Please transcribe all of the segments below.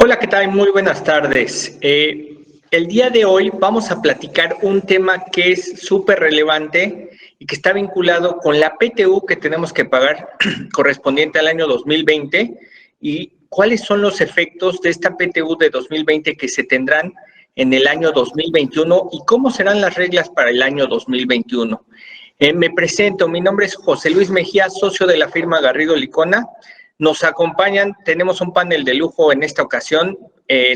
Hola, ¿qué tal? Muy buenas tardes. El día de hoy vamos a platicar un tema que es súper relevante y que está vinculado con la PTU que tenemos que pagar correspondiente al año 2020 y cuáles son los efectos de esta PTU de 2020 que se tendrán en el año 2021 y cómo serán las reglas para el año 2021. Me presento, mi nombre es José Luis Mejía, socio de la firma Garrido Licona. Nos acompañan, tenemos un panel de lujo en esta ocasión,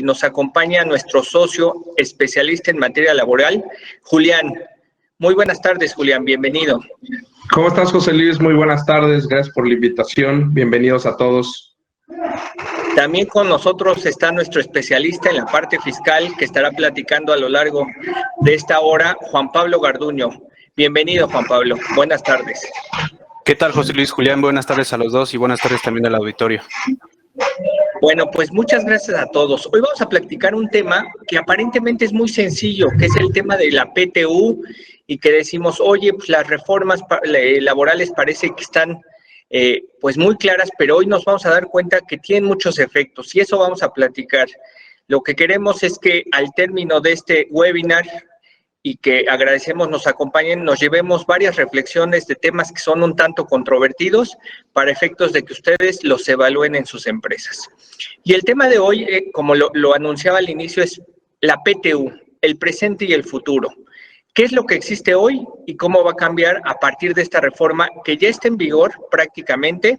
nos acompaña nuestro socio especialista en materia laboral, Julián. Muy buenas tardes, Julián, bienvenido. ¿Cómo estás, José Luis? Muy buenas tardes, gracias por la invitación, bienvenidos a todos. También con nosotros está nuestro especialista en la parte fiscal que estará platicando a lo largo de esta hora, Juan Pablo Garduño. Bienvenido, Juan Pablo, buenas tardes. ¿Qué tal, José Luis, Julián? Buenas tardes a los dos y buenas tardes también al auditorio. Bueno, pues muchas gracias a todos. Hoy vamos a platicar un tema que aparentemente es muy sencillo, que es el tema de la PTU y que decimos, oye, pues las reformas laborales parece que están pues muy claras, pero hoy nos vamos a dar cuenta que tienen muchos efectos y eso vamos a platicar. Lo que queremos es que al término de este webinar y que agradecemos nos acompañen, nos llevemos varias reflexiones de temas que son un tanto controvertidos para efectos de que ustedes los evalúen en sus empresas. Y el tema de hoy, como lo anunciaba al inicio, es la PTU, el presente y el futuro. ¿Qué es lo que existe hoy y cómo va a cambiar a partir de esta reforma que ya está en vigor prácticamente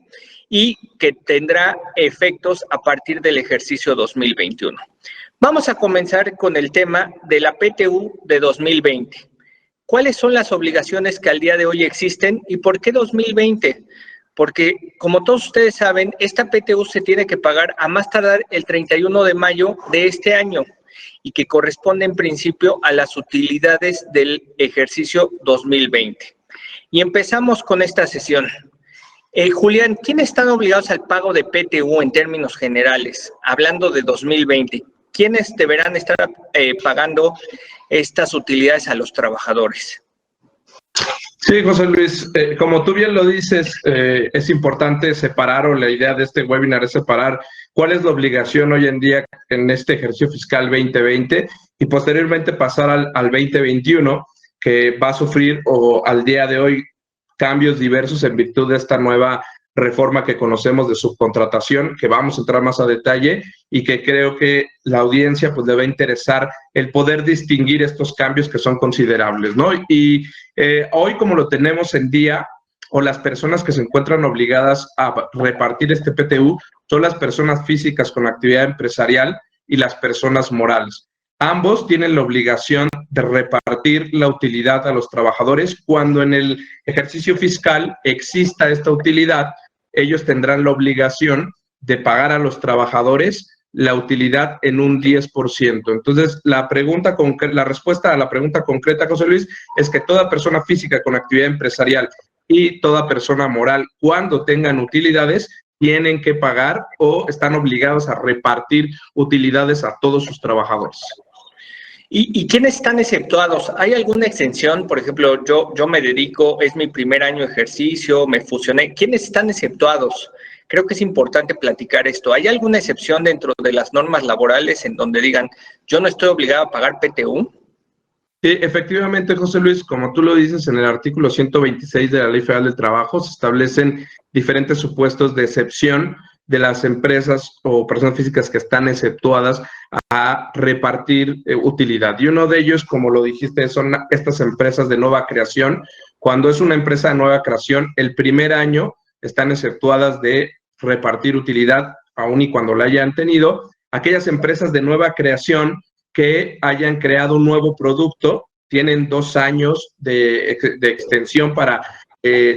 y que tendrá efectos a partir del ejercicio 2021? Vamos a comenzar con el tema de la PTU de 2020. ¿Cuáles son las obligaciones que al día de hoy existen y por qué 2020? Porque, como todos ustedes saben, esta PTU se tiene que pagar a más tardar el 31 de mayo de este año y que corresponde en principio a las utilidades del ejercicio 2020. Y empezamos con esta sesión. Julián, ¿quiénes están obligados al pago de PTU en términos generales, hablando de 2020? ¿Quiénes deberán estar pagando estas utilidades a los trabajadores? Sí, José Luis, como tú bien lo dices, es importante separar, o la idea de este webinar es separar cuál es la obligación hoy en día en este ejercicio fiscal 2020 y posteriormente pasar al 2021, que va a sufrir o al día de hoy cambios diversos en virtud de esta nueva reforma que conocemos de subcontratación, que vamos a entrar más a detalle y que creo que la audiencia pues debe interesar el poder distinguir estos cambios que son considerables, ¿no? Y hoy, como lo tenemos en día, o las personas que se encuentran obligadas a repartir este PTU son las personas físicas con actividad empresarial y las personas morales. Ambos tienen la obligación de repartir la utilidad a los trabajadores. Cuando en el ejercicio fiscal exista esta utilidad, ellos tendrán la obligación de pagar a los trabajadores la utilidad en un 10%. Entonces, la respuesta a la pregunta concreta, José Luis, es que toda persona física con actividad empresarial y toda persona moral, cuando tengan utilidades, tienen que pagar o están obligados a repartir utilidades a todos sus trabajadores. ¿Y quiénes están exceptuados? ¿Hay alguna exención? Por ejemplo, yo me dedico, es mi primer año de ejercicio, me fusioné. ¿Quiénes están exceptuados? Creo que es importante platicar esto. ¿Hay alguna excepción dentro de las normas laborales en donde digan, yo no estoy obligado a pagar PTU? Sí, efectivamente, José Luis, como tú lo dices, en el artículo 126 de la Ley Federal del Trabajo se establecen diferentes supuestos de excepción de las empresas o personas físicas que están exceptuadas a repartir utilidad. Y uno de ellos, como lo dijiste, son estas empresas de nueva creación. Cuando es una empresa de nueva creación, el primer año están exceptuadas de repartir utilidad, aun y cuando la hayan tenido. Aquellas empresas de nueva creación que hayan creado un nuevo producto tienen 2 años de extensión para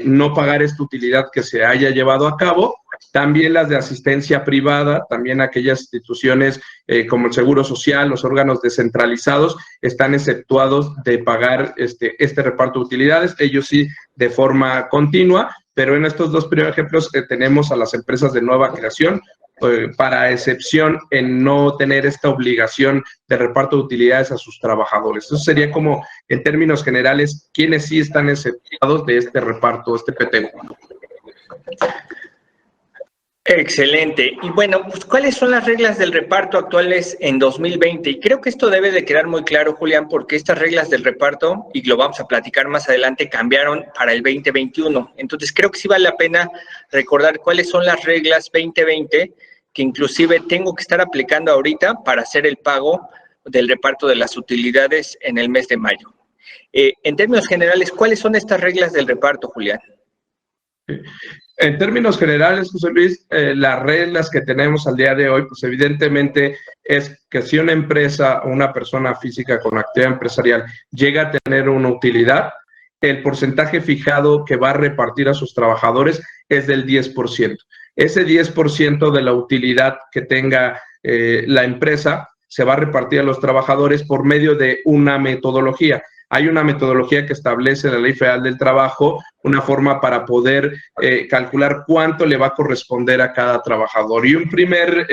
no pagar esta utilidad que se haya llevado a cabo. También las de asistencia privada, también aquellas instituciones como el Seguro Social, los órganos descentralizados, están exceptuados de pagar este reparto de utilidades, ellos sí de forma continua, pero en estos 2 primeros ejemplos tenemos a las empresas de nueva creación, para excepción en no tener esta obligación de reparto de utilidades a sus trabajadores. Eso sería como, en términos generales, quienes sí están exceptuados de este reparto, este PTU. Excelente. Y bueno, pues ¿cuáles son las reglas del reparto actuales en 2020? Y creo que esto debe de quedar muy claro, Julián, porque estas reglas del reparto, y lo vamos a platicar más adelante, cambiaron para el 2021. Entonces creo que sí vale la pena recordar cuáles son las reglas 2020 que inclusive tengo que estar aplicando ahorita para hacer el pago del reparto de las utilidades en el mes de mayo. En términos generales, ¿cuáles son estas reglas del reparto, Julián? En términos generales, José Luis, las reglas que tenemos al día de hoy, pues evidentemente es que si una empresa o una persona física con actividad empresarial llega a tener una utilidad, el porcentaje fijado que va a repartir a sus trabajadores es del 10%. Ese 10% de la utilidad que tenga la empresa se va a repartir a los trabajadores por medio de una metodología. Hay una metodología que establece la Ley Federal del Trabajo, una forma para poder calcular cuánto le va a corresponder a cada trabajador. Y un primer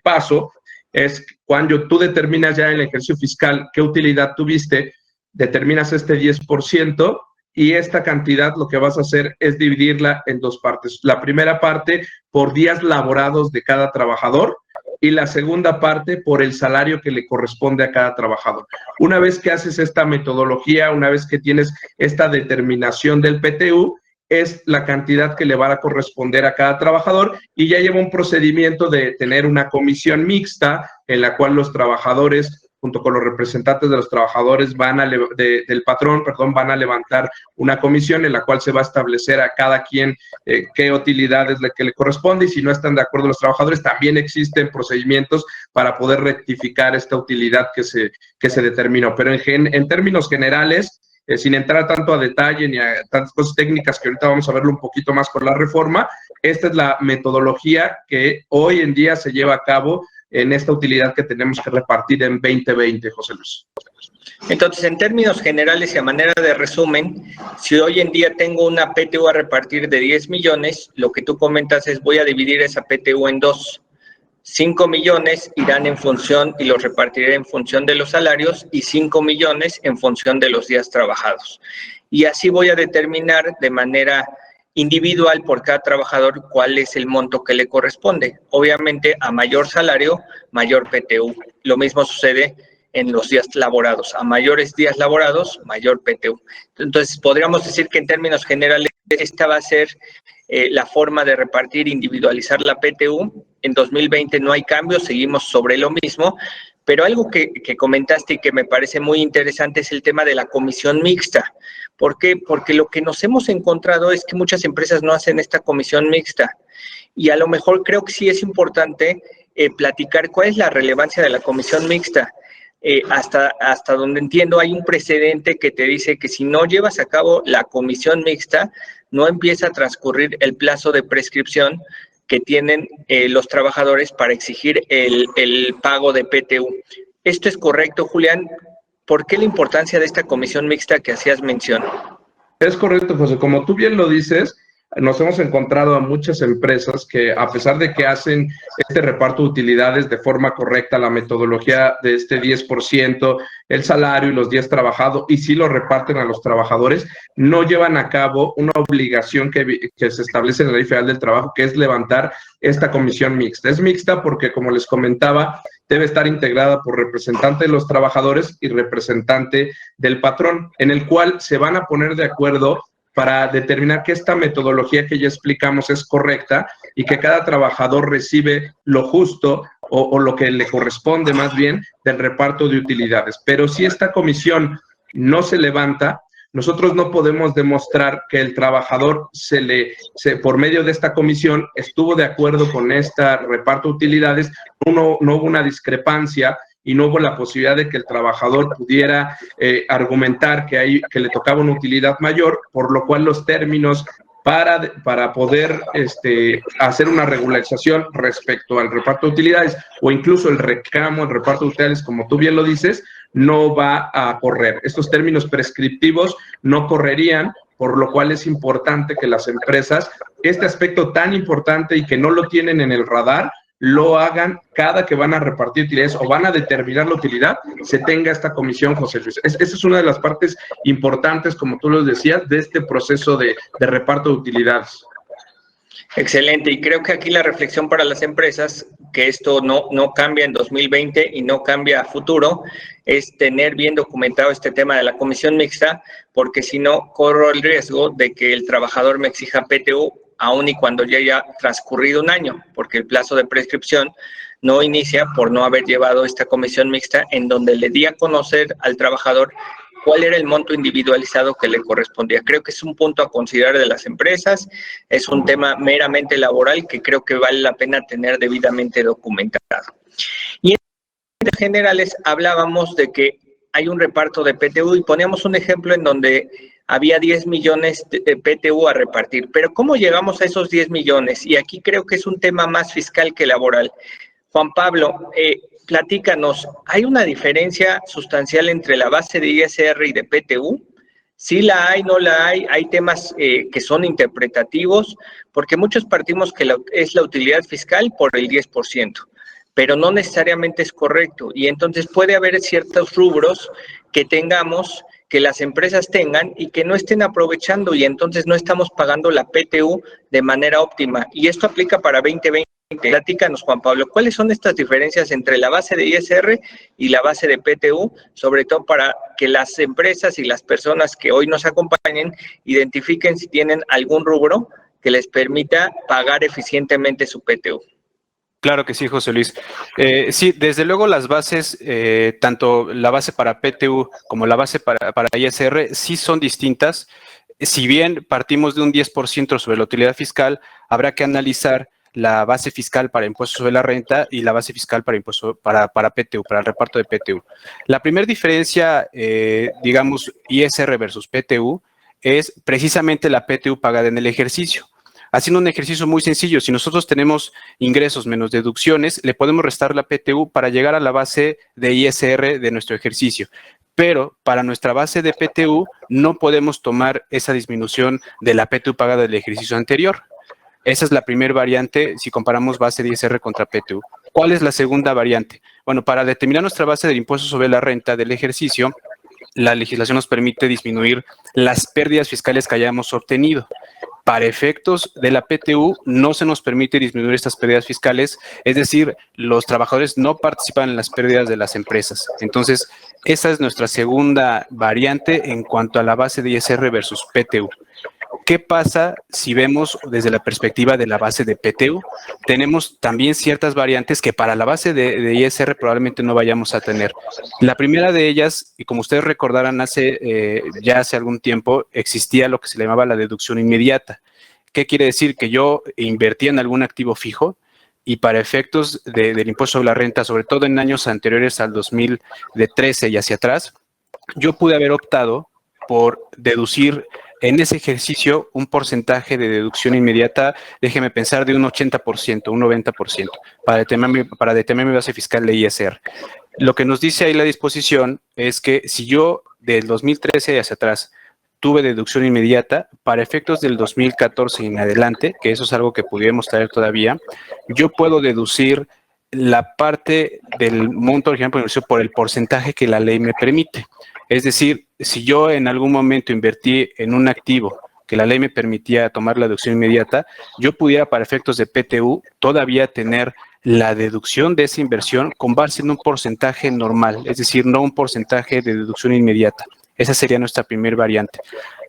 paso es cuando tú determinas ya en el ejercicio fiscal qué utilidad tuviste, determinas este 10%, y esta cantidad lo que vas a hacer es dividirla en dos partes. La primera parte por días laborados de cada trabajador, y la segunda parte por el salario que le corresponde a cada trabajador. Una vez que haces esta metodología, una vez que tienes esta determinación del PTU, es la cantidad que le va a corresponder a cada trabajador, y ya lleva un procedimiento de tener una comisión mixta en la cual los trabajadores, junto con los representantes de los trabajadores, del patrón, van a levantar una comisión en la cual se va a establecer a cada quien qué utilidad es la que le corresponde, y si no están de acuerdo los trabajadores, también existen procedimientos para poder rectificar esta utilidad que se determinó. Pero en términos generales, sin entrar tanto a detalle ni a tantas cosas técnicas que ahorita vamos a verlo un poquito más con la reforma, esta es la metodología que hoy en día se lleva a cabo en esta utilidad que tenemos que repartir en 2020, José Luis. Entonces, en términos generales y a manera de resumen, si hoy en día tengo una PTU a repartir de 10 millones, lo que tú comentas es voy a dividir esa PTU en dos. 5 millones irán en función y los repartiré en función de los salarios, y 5 millones en función de los días trabajados. Y así voy a determinar de manera individual por cada trabajador cuál es el monto que le corresponde. Obviamente, a mayor salario, mayor PTU. Lo mismo sucede en los días laborados. A mayores días laborados, mayor PTU. Entonces, podríamos decir que en términos generales, esta va a ser la forma de repartir, individualizar la PTU. En 2020 no hay cambios, seguimos sobre lo mismo, pero algo que comentaste y que me parece muy interesante es el tema de la comisión mixta. ¿Por qué? Porque lo que nos hemos encontrado es que muchas empresas no hacen esta comisión mixta, y a lo mejor creo que sí es importante platicar cuál es la relevancia de la comisión mixta. Hasta donde entiendo, hay un precedente que te dice que si no llevas a cabo la comisión mixta, no empieza a transcurrir el plazo de prescripción que tienen los trabajadores para exigir el pago de PTU. ¿Esto es correcto, Julián? ¿Por qué la importancia de esta comisión mixta que hacías mención? Es correcto, José. Como tú bien lo dices, nos hemos encontrado a muchas empresas que, a pesar de que hacen este reparto de utilidades de forma correcta, la metodología de este 10%, el salario y los días trabajados, y sí lo reparten a los trabajadores, no llevan a cabo una obligación que se establece en la Ley Federal del Trabajo, que es levantar esta comisión mixta. Es mixta porque, como les comentaba, debe estar integrada por representante de los trabajadores y representante del patrón, en el cual se van a poner de acuerdo para determinar que esta metodología que ya explicamos es correcta y que cada trabajador recibe lo justo o lo que le corresponde más bien del reparto de utilidades. Pero si esta comisión no se levanta, nosotros no podemos demostrar que el trabajador por medio de esta comisión estuvo de acuerdo con este reparto de utilidades, no hubo una discrepancia y no hubo la posibilidad de que el trabajador pudiera argumentar que le tocaba una utilidad mayor, por lo cual los términos para poder hacer una regularización respecto al reparto de utilidades o incluso el reclamo, el reparto de utilidades, como tú bien lo dices, no va a correr. Estos términos prescriptivos no correrían, por lo cual es importante que las empresas, este aspecto tan importante y que no lo tienen en el radar, lo hagan cada que van a repartir utilidades o van a determinar la utilidad, se tenga esta comisión, José Luis. Esa es una de las partes importantes, como tú lo decías, de este proceso de reparto de utilidades. Excelente, y creo que aquí la reflexión para las empresas, que esto no cambia en 2020 y no cambia a futuro, es tener bien documentado este tema de la comisión mixta, porque si no, corro el riesgo de que el trabajador me exija PTU, aun y cuando ya haya transcurrido un año, porque el plazo de prescripción no inicia por no haber llevado esta comisión mixta en donde le di a conocer al trabajador cuál era el monto individualizado que le correspondía. Creo que es un punto a considerar de las empresas, es un tema meramente laboral que creo que vale la pena tener debidamente documentado. Y en generales hablábamos de que hay un reparto de PTU y poníamos un ejemplo en donde había 10 millones de PTU a repartir. Pero ¿cómo llegamos a esos 10 millones? Y aquí creo que es un tema más fiscal que laboral. Juan Pablo, platícanos, ¿hay una diferencia sustancial entre la base de ISR y de PTU? Sí la hay, no la hay temas que son interpretativos, porque muchos partimos que es la utilidad fiscal por el 10%, pero no necesariamente es correcto, y entonces puede haber ciertos rubros que tengamos, que las empresas tengan y que no estén aprovechando, y entonces no estamos pagando la PTU de manera óptima, y esto aplica para 2020. Platícanos, Juan Pablo, ¿cuáles son estas diferencias entre la base de ISR y la base de PTU? Sobre todo para que las empresas y las personas que hoy nos acompañen identifiquen si tienen algún rubro que les permita pagar eficientemente su PTU. Claro que sí, José Luis. Sí, desde luego las bases, tanto la base para PTU como la base para ISR, sí son distintas. Si bien partimos de un 10% sobre la utilidad fiscal, habrá que analizar la base fiscal para impuestos sobre la renta y la base fiscal para impuestos para PTU, para el reparto de PTU. La primera diferencia, digamos, ISR versus PTU, es precisamente la PTU pagada en el ejercicio. Haciendo un ejercicio muy sencillo, si nosotros tenemos ingresos menos deducciones, le podemos restar la PTU para llegar a la base de ISR de nuestro ejercicio. Pero para nuestra base de PTU no podemos tomar esa disminución de la PTU pagada del ejercicio anterior. Esa es la primera variante si comparamos base de ISR contra PTU. ¿Cuál es la segunda variante? Bueno, para determinar nuestra base del impuesto sobre la renta del ejercicio, la legislación nos permite disminuir las pérdidas fiscales que hayamos obtenido. Para efectos de la PTU no se nos permite disminuir estas pérdidas fiscales, es decir, los trabajadores no participan en las pérdidas de las empresas. Entonces, esa es nuestra segunda variante en cuanto a la base de ISR versus PTU. ¿Qué pasa si vemos desde la perspectiva de la base de PTU? Tenemos también ciertas variantes que para la base de ISR probablemente no vayamos a tener. La primera de ellas, y como ustedes recordarán, ya hace algún tiempo existía lo que se llamaba la deducción inmediata. ¿Qué quiere decir? Que yo invertía en algún activo fijo y para efectos del impuesto sobre la renta, sobre todo en años anteriores al 2013 y hacia atrás, yo pude haber optado por deducir en ese ejercicio un porcentaje de deducción inmediata, déjeme pensar, de un 80%, un 90%, para determinar mi base fiscal de ISR. Lo que nos dice ahí la disposición es que si yo del 2013 hacia atrás tuve deducción inmediata, para efectos del 2014 en adelante, que eso es algo que pudiéramos traer todavía, yo puedo deducir la parte del monto original por el porcentaje que la ley me permite. Es decir, si yo en algún momento invertí en un activo que la ley me permitía tomar la deducción inmediata, yo pudiera para efectos de PTU todavía tener la deducción de esa inversión con base en un porcentaje normal, es decir, no un porcentaje de deducción inmediata. Esa sería nuestra primera variante.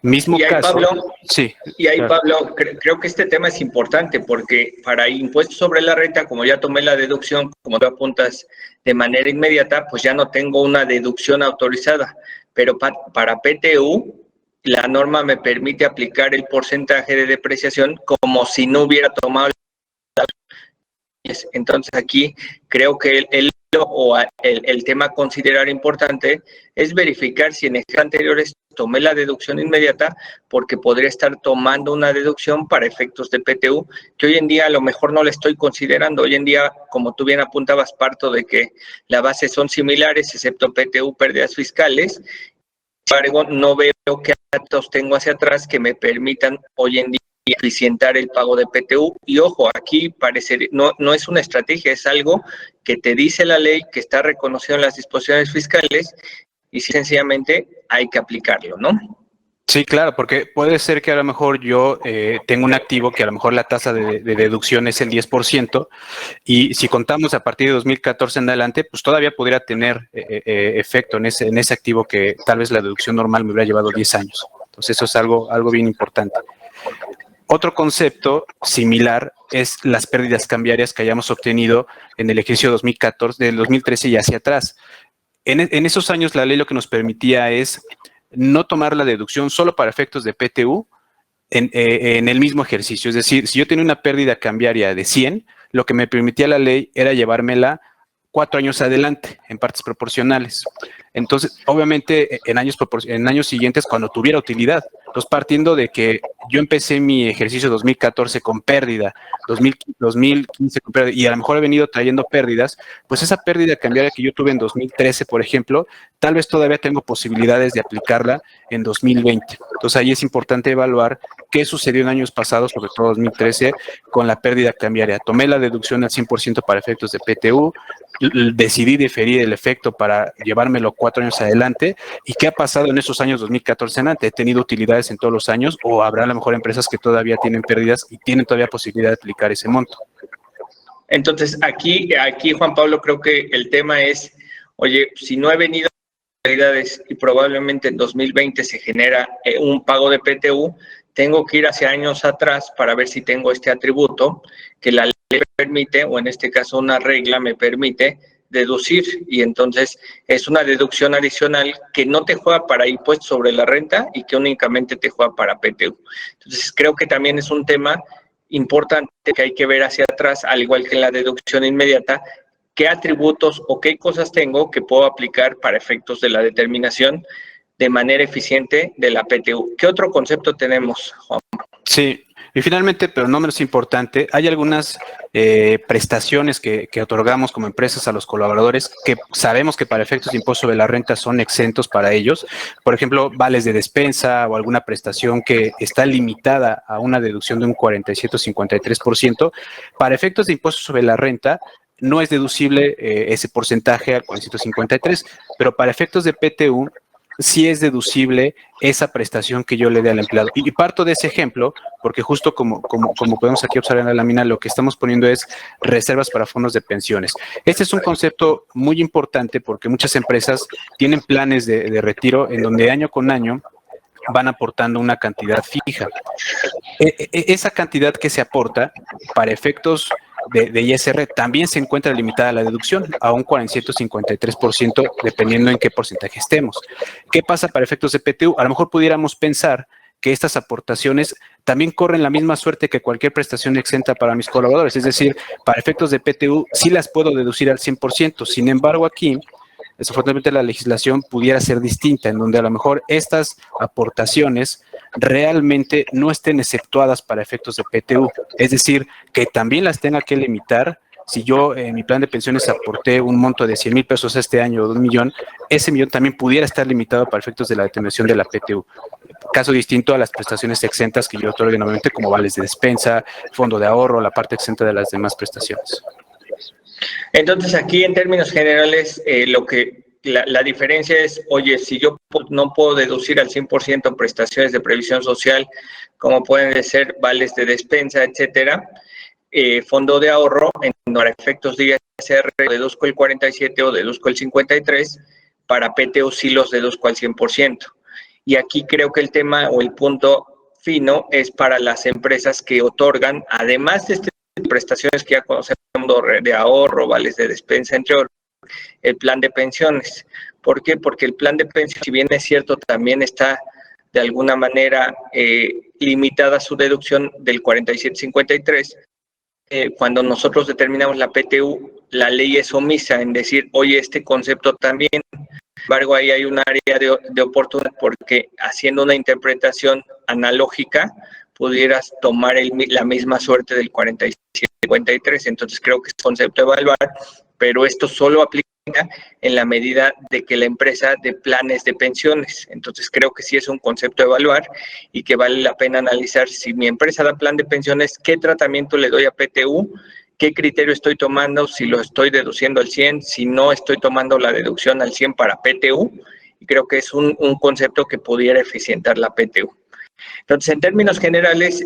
Mismo y ahí, caso. Pablo, sí. Y ahí, claro. Pablo, creo que este tema es importante porque para impuestos sobre la renta, como ya tomé la deducción, como tú apuntas, de manera inmediata, pues ya no tengo una deducción autorizada. Pero para PTU, la norma me permite aplicar el porcentaje de depreciación como si no hubiera tomado la. Entonces aquí creo que el tema a considerar importante es verificar si en ejercicios anteriores tomé la deducción inmediata, porque podría estar tomando una deducción para efectos de PTU, que hoy en día a lo mejor no la estoy considerando. Hoy en día, como tú bien apuntabas, parto de que las bases son similares, excepto PTU, pérdidas fiscales. Sin embargo, no veo qué datos tengo hacia atrás que me permitan hoy en día eficientar el pago de PTU. Y ojo, aquí no es una estrategia, es algo que te dice la ley, que está reconocido en las disposiciones fiscales, y sencillamente hay que aplicarlo, ¿no? Sí, claro, porque puede ser que a lo mejor yo tengo un activo que a lo mejor la tasa de deducción es el 10%, y si contamos a partir de 2014 en adelante, pues todavía podría tener efecto en ese activo que tal vez la deducción normal me hubiera llevado 10 años. Entonces eso es algo bien importante. Otro concepto similar es las pérdidas cambiarias que hayamos obtenido en el ejercicio 2014, del 2013 y hacia atrás. En esos años la ley lo que nos permitía es no tomar la deducción solo para efectos de PTU en el mismo ejercicio. Es decir, si yo tenía una pérdida cambiaria de 100, lo que me permitía la ley era llevármela 4 años adelante, en partes proporcionales. Entonces, obviamente, en años siguientes, cuando tuviera utilidad. Entonces, partiendo de que yo empecé mi ejercicio 2014 con pérdida, 2015 con pérdida, y a lo mejor he venido trayendo pérdidas, pues esa pérdida cambiaria que yo tuve en 2013, por ejemplo, tal vez todavía tengo posibilidades de aplicarla en 2020. Entonces, ahí es importante evaluar qué sucedió en años pasados, sobre todo 2013, con la pérdida cambiaria. Tomé la deducción al 100% para efectos de PTU, decidí diferir el efecto para llevármelo 4 años adelante. ¿Y qué ha pasado en esos años 2014 en adelante? ¿He tenido utilidades en todos los años o habrá a lo mejor empresas que todavía tienen pérdidas y tienen todavía posibilidad de aplicar ese monto? Entonces, aquí, Juan Pablo, creo que el tema es, oye, si no he venido utilidades y probablemente en 2020 se genera un pago de PTU, tengo que ir hacia años atrás para ver si tengo este atributo que la ley me permite, o en este caso una regla me permite deducir, y entonces es una deducción adicional que no te juega para impuestos sobre la renta y que únicamente te juega para PTU. Entonces creo que también es un tema importante que hay que ver hacia atrás, al igual que en la deducción inmediata, qué atributos o qué cosas tengo que puedo aplicar para efectos de la determinación de manera eficiente de la PTU. ¿Qué otro concepto tenemos, Juan? Sí, y finalmente, pero no menos importante, hay algunas prestaciones que otorgamos como empresas a los colaboradores que sabemos que para efectos de impuesto sobre la renta son exentos para ellos. Por ejemplo, vales de despensa o alguna prestación que está limitada a una deducción de un 47 o 53%. Para efectos de impuesto sobre la renta, no es deducible ese porcentaje al 453, pero para efectos de PTU sí es deducible esa prestación que yo le dé al empleado. Y parto de ese ejemplo, porque justo como podemos aquí observar en la lámina, lo que estamos poniendo es reservas para fondos de pensiones. Este es un concepto muy importante porque muchas empresas tienen planes de retiro en donde año con año van aportando una cantidad fija. Esa cantidad que se aporta para efectos de ISR también se encuentra limitada a la deducción a un 47 o 53%, dependiendo en qué porcentaje estemos. ¿Qué pasa para efectos de PTU? A lo mejor pudiéramos pensar que estas aportaciones también corren la misma suerte que cualquier prestación exenta para mis colaboradores, es decir, para efectos de PTU sí las puedo deducir al 100%, sin embargo aquí desafortunadamente la legislación pudiera ser distinta, en donde a lo mejor estas aportaciones realmente no estén exceptuadas para efectos de PTU. Es decir, que también las tenga que limitar. Si yo en mi plan de pensiones aporté un monto de 100 mil pesos este año o de 1 millón, ese millón también pudiera estar limitado para efectos de la determinación de la PTU. Caso distinto a las prestaciones exentas que yo otorgo normalmente, como vales de despensa, fondo de ahorro, la parte exenta de las demás prestaciones. Entonces, aquí en términos generales, la diferencia es, oye, si yo no puedo deducir al 100% prestaciones de previsión social, como pueden ser vales de despensa, etcétera, fondo de ahorro, en para efectos de ISR deduzco el 47 o deduzco el 53, para PTU sí los deduzco al 100%. Y aquí creo que el tema o el punto fino es para las empresas que otorgan, además de prestaciones que ya conocemos de ahorro, vales de despensa, entre otros, el plan de pensiones. ¿Por qué? Porque el plan de pensiones, si bien es cierto, también está de alguna manera limitada su deducción del 47-53. Cuando nosotros determinamos la PTU, la ley es omisa en decir, oye, este concepto también. Sin embargo, ahí hay un área de oportunidad porque haciendo una interpretación analógica, pudieras tomar la misma suerte del 47-53. Entonces, creo que es concepto de evaluar, pero esto solo aplica en la medida de que la empresa de planes de pensiones. Entonces, creo que sí es un concepto de evaluar y que vale la pena analizar si mi empresa da plan de pensiones, qué tratamiento le doy a PTU, qué criterio estoy tomando, si lo estoy deduciendo al 100, si no estoy tomando la deducción al 100 para PTU, y creo que es un concepto que pudiera eficientar la PTU. Entonces, en términos generales,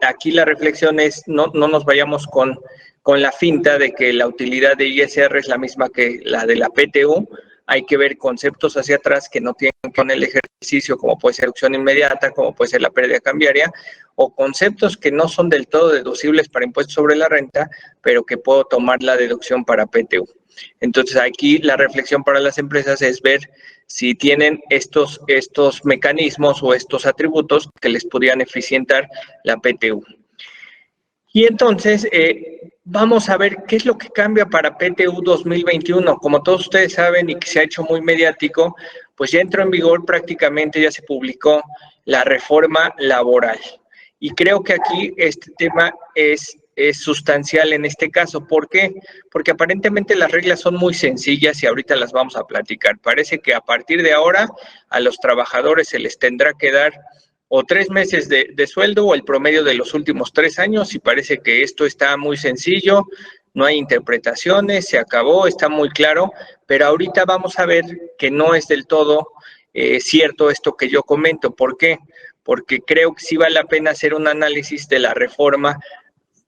aquí la reflexión es no nos vayamos con la finta de que la utilidad de ISR es la misma que la de la PTU. Hay que ver conceptos hacia atrás que no tienen que ver con el ejercicio, como puede ser opción inmediata, como puede ser la pérdida cambiaria, o conceptos que no son del todo deducibles para impuestos sobre la renta, pero que puedo tomar la deducción para PTU. Entonces, aquí la reflexión para las empresas es ver si tienen estos mecanismos o estos atributos que les podrían eficientar la PTU. Y entonces, vamos a ver qué es lo que cambia para PTU 2021. Como todos ustedes saben y que se ha hecho muy mediático, pues ya entró en vigor prácticamente, ya se publicó la reforma laboral. Y creo que aquí este tema es sustancial en este caso. ¿Por qué? Porque aparentemente las reglas son muy sencillas y ahorita las vamos a platicar. Parece que a partir de ahora a los trabajadores se les tendrá que dar o 3 meses de sueldo o el promedio de los últimos 3 años, y parece que esto está muy sencillo, no hay interpretaciones, se acabó, está muy claro, pero ahorita vamos a ver que no es del todo cierto esto que yo comento. ¿Por qué? Porque creo que sí vale la pena hacer un análisis de la reforma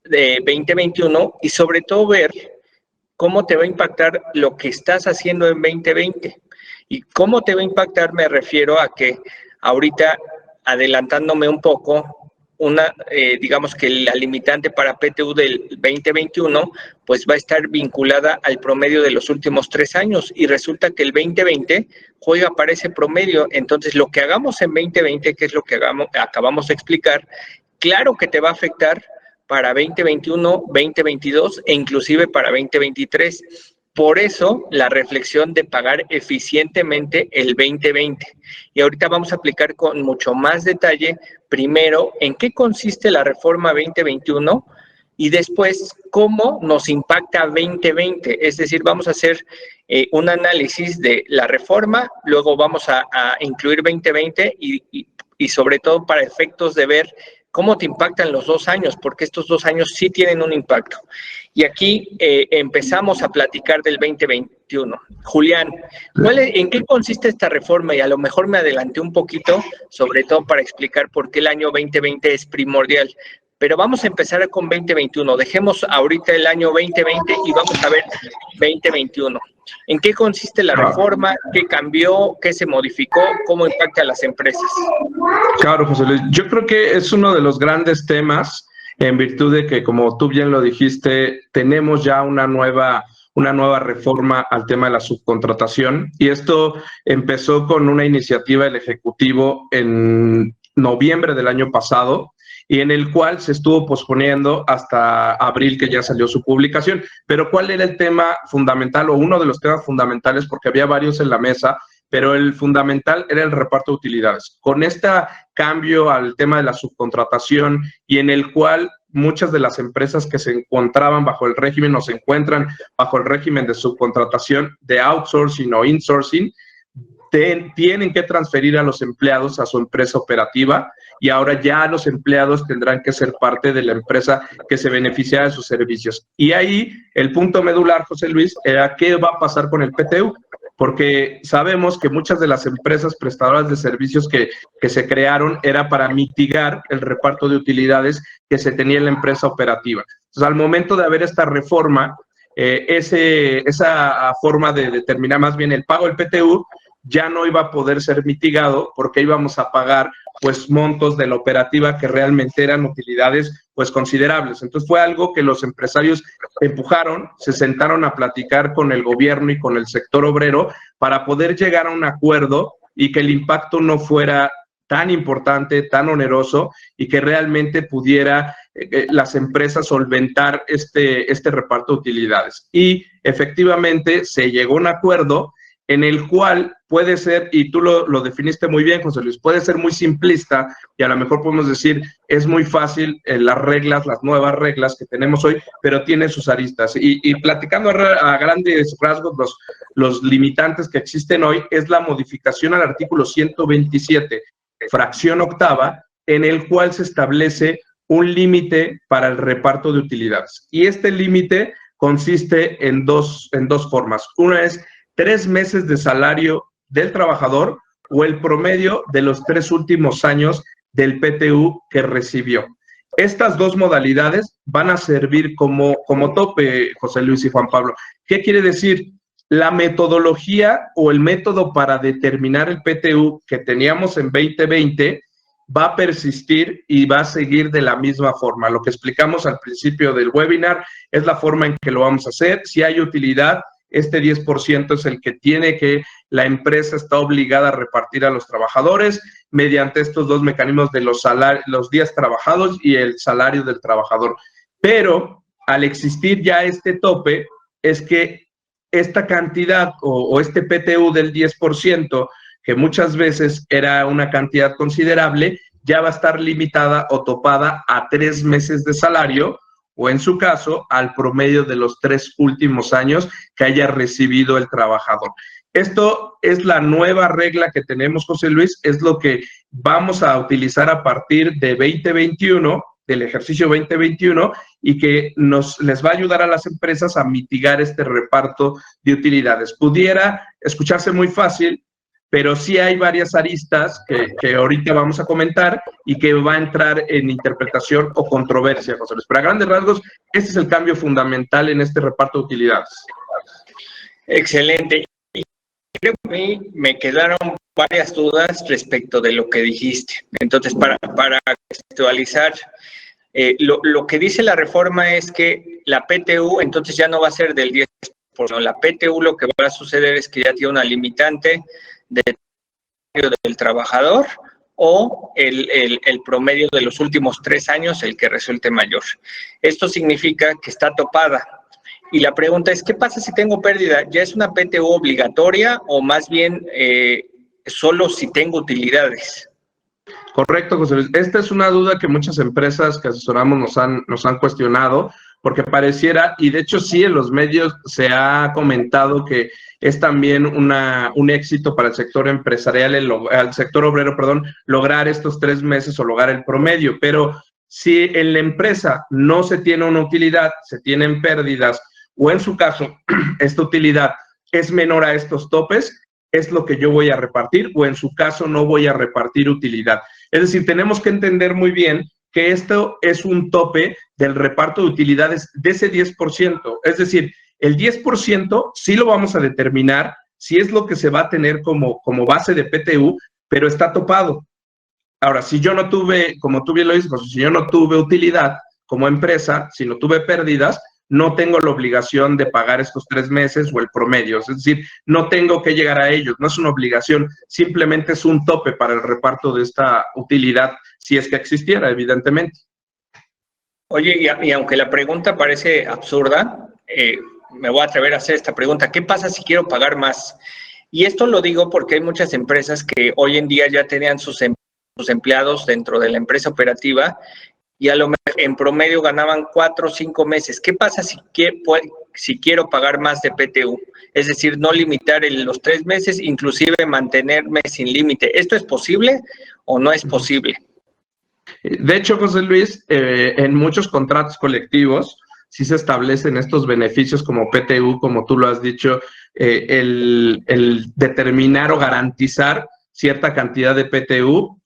de 2021 y sobre todo ver cómo te va a impactar lo que estás haciendo en 2020. Y cómo te va a impactar me refiero a que ahorita, adelantándome un poco, digamos que la limitante para PTU del 2021, pues va a estar vinculada al promedio de los últimos 3 años, y resulta que el 2020 juega para ese promedio. Entonces, lo que hagamos en 2020, que es lo que acabamos de explicar, claro que te va a afectar para 2021, 2022 e inclusive para 2023. Por eso, la reflexión de pagar eficientemente el 2020. Y ahorita vamos a aplicar con mucho más detalle, primero, en qué consiste la reforma 2021 y después, cómo nos impacta 2020. Es decir, vamos a hacer un análisis de la reforma, luego vamos a incluir 2020 y sobre todo para efectos de ver cómo te impactan los 2 años, porque estos 2 años sí tienen un impacto. Y aquí empezamos a platicar del 2021. Julián, ¿en qué consiste esta reforma? Y a lo mejor me adelanté un poquito, sobre todo para explicar por qué el año 2020 es primordial. Pero vamos a empezar con 2021. Dejemos ahorita el año 2020 y vamos a ver 2021. ¿En qué consiste la reforma? ¿Qué cambió? ¿Qué se modificó? ¿Cómo impacta a las empresas? Claro, José Luis. Yo creo que es uno de los grandes temas, en virtud de que, como tú bien lo dijiste, tenemos ya una nueva reforma al tema de la subcontratación, y esto empezó con una iniciativa del Ejecutivo en noviembre del año pasado, y en el cual se estuvo posponiendo hasta abril, que ya salió su publicación. Pero ¿cuál era el tema fundamental, o uno de los temas fundamentales? Porque había varios en la mesa, pero el fundamental era el reparto de utilidades. Con este cambio al tema de la subcontratación, y en el cual muchas de las empresas que se encontraban bajo el régimen o se encuentran bajo el régimen de subcontratación, de outsourcing o insourcing, tienen que transferir a los empleados a su empresa operativa, y ahora ya los empleados tendrán que ser parte de la empresa que se beneficia de sus servicios. Y ahí el punto medular, José Luis, era qué va a pasar con el PTU, porque sabemos que muchas de las empresas prestadoras de servicios que se crearon era para mitigar el reparto de utilidades que se tenía en la empresa operativa. Entonces, al momento de haber esta reforma, esa forma de determinar más bien el pago del PTU ya no iba a poder ser mitigado, porque íbamos a pagar pues montos de la operativa que realmente eran utilidades pues considerables. Entonces fue algo que los empresarios empujaron, se sentaron a platicar con el gobierno y con el sector obrero para poder llegar a un acuerdo y que el impacto no fuera tan importante, tan oneroso, y que realmente pudiera las empresas solventar este reparto de utilidades. Y efectivamente se llegó a un acuerdo en el cual puede ser, y tú lo definiste muy bien, José Luis, puede ser muy simplista, y a lo mejor podemos decir, es muy fácil las reglas, las nuevas reglas que tenemos hoy, pero tiene sus aristas. Y platicando a grandes rasgos, los limitantes que existen hoy es la modificación al artículo 127, fracción octava, en el cual se establece un límite para el reparto de utilidades. Y este límite consiste en dos formas. Una es 3 meses de salario del trabajador o el promedio de los 3 últimos años del PTU que recibió. Estas dos modalidades van a servir como tope, José Luis y Juan Pablo. ¿Qué quiere decir? La metodología o el método para determinar el PTU que teníamos en 2020 va a persistir y va a seguir de la misma forma. Lo que explicamos al principio del webinar es la forma en que lo vamos a hacer. Si hay utilidad, este 10% es el que tiene que la empresa está obligada a repartir a los trabajadores mediante estos dos mecanismos de los días trabajados y el salario del trabajador. Pero al existir ya este tope, es que esta cantidad o este PTU del 10%, que muchas veces era una cantidad considerable, ya va a estar limitada o topada a 3 meses de salario, o en su caso, al promedio de los 3 últimos años que haya recibido el trabajador. Esto es la nueva regla que tenemos, José Luis, es lo que vamos a utilizar a partir de 2021, del ejercicio 2021, y que les va a ayudar a las empresas a mitigar este reparto de utilidades. Pudiera escucharse muy fácil, pero sí hay varias aristas que ahorita vamos a comentar y que va a entrar en interpretación o controversia, José Luis. Pero a grandes rasgos, este es el cambio fundamental en este reparto de utilidades. Excelente. Y creo que a mí me quedaron varias dudas respecto de lo que dijiste. Entonces, para contextualizar, lo que dice la reforma es que la PTU entonces ya no va a ser del 10%. La PTU lo que va a suceder es que ya tiene una limitante del trabajador o el promedio de los últimos 3 años, el que resulte mayor. Esto significa que está topada. Y la pregunta es, ¿qué pasa si tengo pérdida? ¿Ya es una PTU obligatoria o más bien solo si tengo utilidades? Correcto, José Luis. Esta es una duda que muchas empresas que asesoramos nos han cuestionado, porque pareciera, y de hecho sí en los medios se ha comentado que es también un éxito para el sector empresarial, al sector obrero, lograr estos 3 meses o lograr el promedio, pero si en la empresa no se tiene una utilidad, se tienen pérdidas, o en su caso, esta utilidad es menor a estos topes, es lo que yo voy a repartir, o en su caso no voy a repartir utilidad. Es decir, tenemos que entender muy bien que esto es un tope del reparto de utilidades de ese 10%. Es decir, el 10% sí lo vamos a determinar, si es lo que se va a tener como base de PTU, pero está topado. Ahora, si yo no tuve, como tú bien lo dices, si yo no tuve utilidad como empresa, si no tuve pérdidas, no tengo la obligación de pagar estos 3 meses o el promedio. Es decir, no tengo que llegar a ellos, no es una obligación, simplemente es un tope para el reparto de esta utilidad, si es que existiera, evidentemente. Oye, y aunque la pregunta parece absurda, me voy a atrever a hacer esta pregunta. ¿Qué pasa si quiero pagar más? Y esto lo digo porque hay muchas empresas que hoy en día ya tenían sus empleados dentro de la empresa operativa y a lo mejor en promedio ganaban 4 o 5 meses. ¿Qué pasa si quiero pagar más de PTU? Es decir, no limitar los 3 meses, inclusive mantenerme sin límite. ¿Esto es posible o no es posible? De hecho, José Luis, en muchos contratos colectivos sí se establecen estos beneficios como PTU, como tú lo has dicho, el determinar o garantizar cierta cantidad de PTU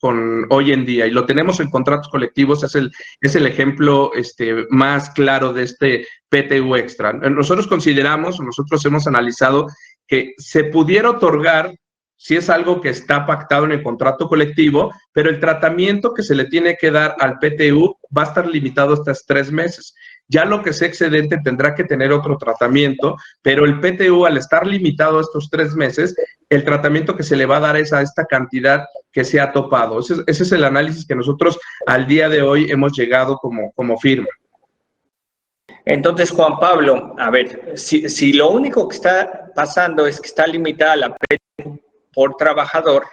hoy en día, y lo tenemos en contratos colectivos, es el ejemplo más claro de este PTU extra. Nosotros hemos analizado que se pudiera otorgar si es algo que está pactado en el contrato colectivo, pero el tratamiento que se le tiene que dar al PTU va a estar limitado hasta 3 meses. Ya lo que sea excedente tendrá que tener otro tratamiento, pero el PTU, al estar limitado a estos 3 meses, el tratamiento que se le va a dar es a esta cantidad que se ha topado. Ese es el análisis que nosotros al día de hoy hemos llegado como firma. Entonces, Juan Pablo, a ver, si lo único que está pasando es que está limitada la PTU por trabajador,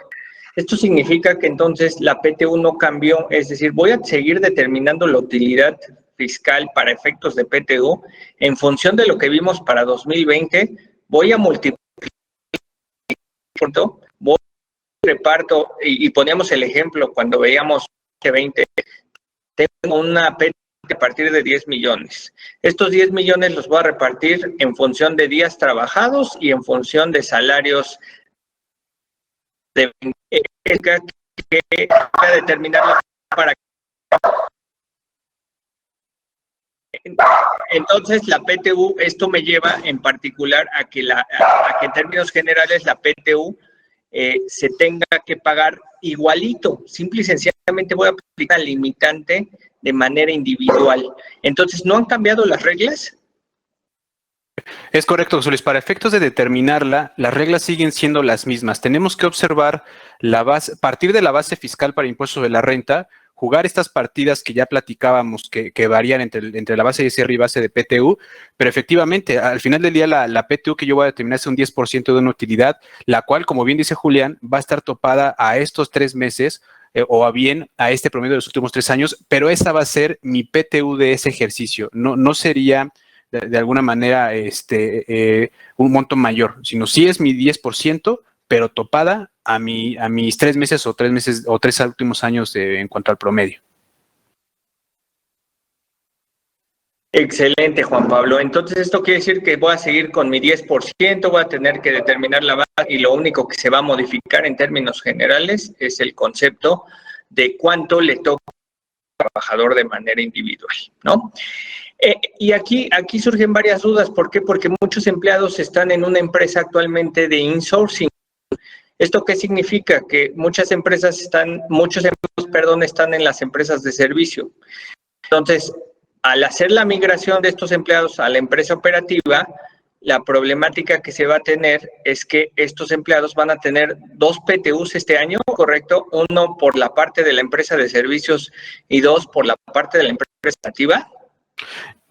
esto significa que entonces la PTU no cambió, es decir, voy a seguir determinando la utilidad fiscal para efectos de PTU en función de lo que vimos para 2020, voy a multiplicar, voy a reparto, y poníamos el ejemplo cuando veíamos 2020, tengo una PTU a partir de 10 millones. Estos 10 millones los voy a repartir en función de días trabajados y en función de salarios de que determinar para. Entonces, la PTU, esto me lleva en particular a que en términos generales la PTU se tenga que pagar igualito. Simple y sencillamente voy a aplicar limitante de manera individual. Entonces, ¿no han cambiado las reglas? Es correcto, José Luis. Para efectos de determinarla, las reglas siguen siendo las mismas. Tenemos que observar partir de la base fiscal para impuestos sobre la renta, jugar estas partidas que ya platicábamos que varían entre la base de ISR y base de PTU, pero efectivamente, al final del día la PTU que yo voy a determinar es un 10% de una utilidad, la cual, como bien dice Julián, va a estar topada a estos 3 meses o a bien a este promedio de los últimos 3 años, pero esa va a ser mi PTU de ese ejercicio. No sería de alguna manera un monto mayor, sino sí es mi 10%, pero topada a mis 3 meses o 3 meses o 3 últimos años en cuanto al promedio. Excelente, Juan Pablo. Entonces, esto quiere decir que voy a seguir con mi 10%, voy a tener que determinar la base y lo único que se va a modificar en términos generales es el concepto de cuánto le toca al trabajador de manera individual, ¿no? Y aquí surgen varias dudas. ¿Por qué? Porque muchos empleados están en una empresa actualmente de insourcing. ¿Esto qué significa? Que muchos empleados están en las empresas de servicio. Entonces, al hacer la migración de estos empleados a la empresa operativa, la problemática que se va a tener es que estos empleados van a tener 2 PTUs este año, ¿correcto? Uno por la parte de la empresa de servicios y 2 por la parte de la empresa operativa.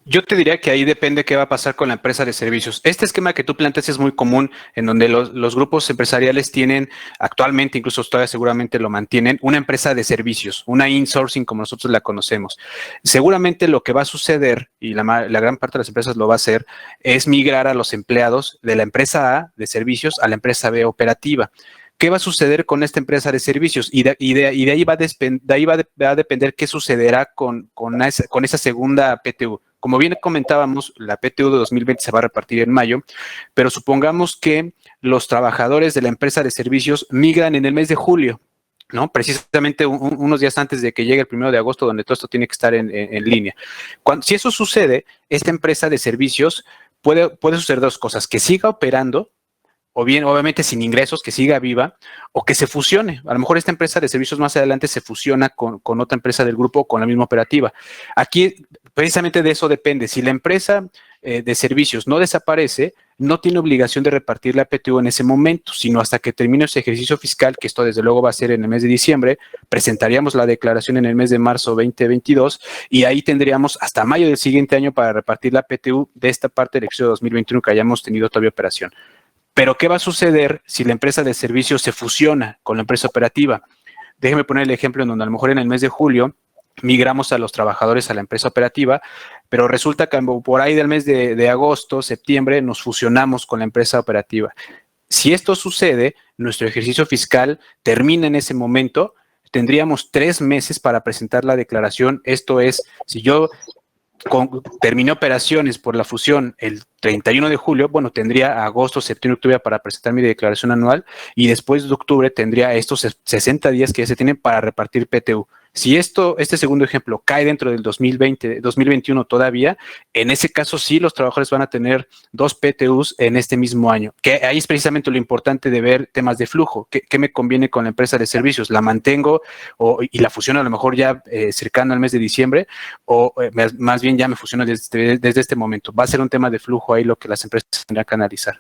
Yo te diría que ahí depende qué va a pasar con la empresa de servicios. Este esquema que tú planteas es muy común, en donde los grupos empresariales tienen actualmente, incluso todavía seguramente lo mantienen, una empresa de servicios, una insourcing como nosotros la conocemos. Seguramente lo que va a suceder, y la gran parte de las empresas lo va a hacer, es migrar a los empleados de la empresa A de servicios a la empresa B operativa. ¿Qué va a suceder con esta empresa de servicios? Y de ahí va a depender qué sucederá con esa segunda PTU. Como bien comentábamos, la PTU de 2020 se va a repartir en mayo, pero supongamos que los trabajadores de la empresa de servicios migran en el mes de julio, ¿no? Precisamente unos días antes de que llegue el 1 de agosto, donde todo esto tiene que estar en línea. Si eso sucede, esta empresa de servicios puede suceder 2 cosas: que siga operando, o bien, obviamente, sin ingresos, que siga viva, o que se fusione. A lo mejor esta empresa de servicios más adelante se fusiona con otra empresa del grupo con la misma operativa. Aquí, precisamente de eso depende. Si la empresa de servicios no desaparece, no tiene obligación de repartir la PTU en ese momento, sino hasta que termine ese ejercicio fiscal, que esto desde luego va a ser en el mes de diciembre. Presentaríamos la declaración en el mes de marzo 2022 y ahí tendríamos hasta mayo del siguiente año para repartir la PTU de esta parte del ejercicio 2021 que hayamos tenido todavía operación. Pero, ¿qué va a suceder si la empresa de servicios se fusiona con la empresa operativa? Déjeme poner el ejemplo en donde a lo mejor en el mes de julio migramos a los trabajadores a la empresa operativa, pero resulta que por ahí del mes de agosto, septiembre, nos fusionamos con la empresa operativa. Si esto sucede, nuestro ejercicio fiscal termina en ese momento, tendríamos 3 meses para presentar la declaración. Esto es, si yo terminé operaciones por la fusión el 31 de julio, bueno, tendría agosto, septiembre, octubre para presentar mi declaración anual y después de octubre tendría estos 60 días que ya se tienen para repartir PTU. Si este segundo ejemplo cae dentro del 2021 todavía, en ese caso sí los trabajadores van a tener 2 PTUs en este mismo año. Que ahí es precisamente lo importante de ver temas de flujo. ¿Qué me conviene con la empresa de servicios? ¿La mantengo y la fusiono a lo mejor ya cercano al mes de diciembre? ¿O más bien ya me fusiono desde este momento? Va a ser un tema de flujo ahí lo que las empresas tendrán que analizar.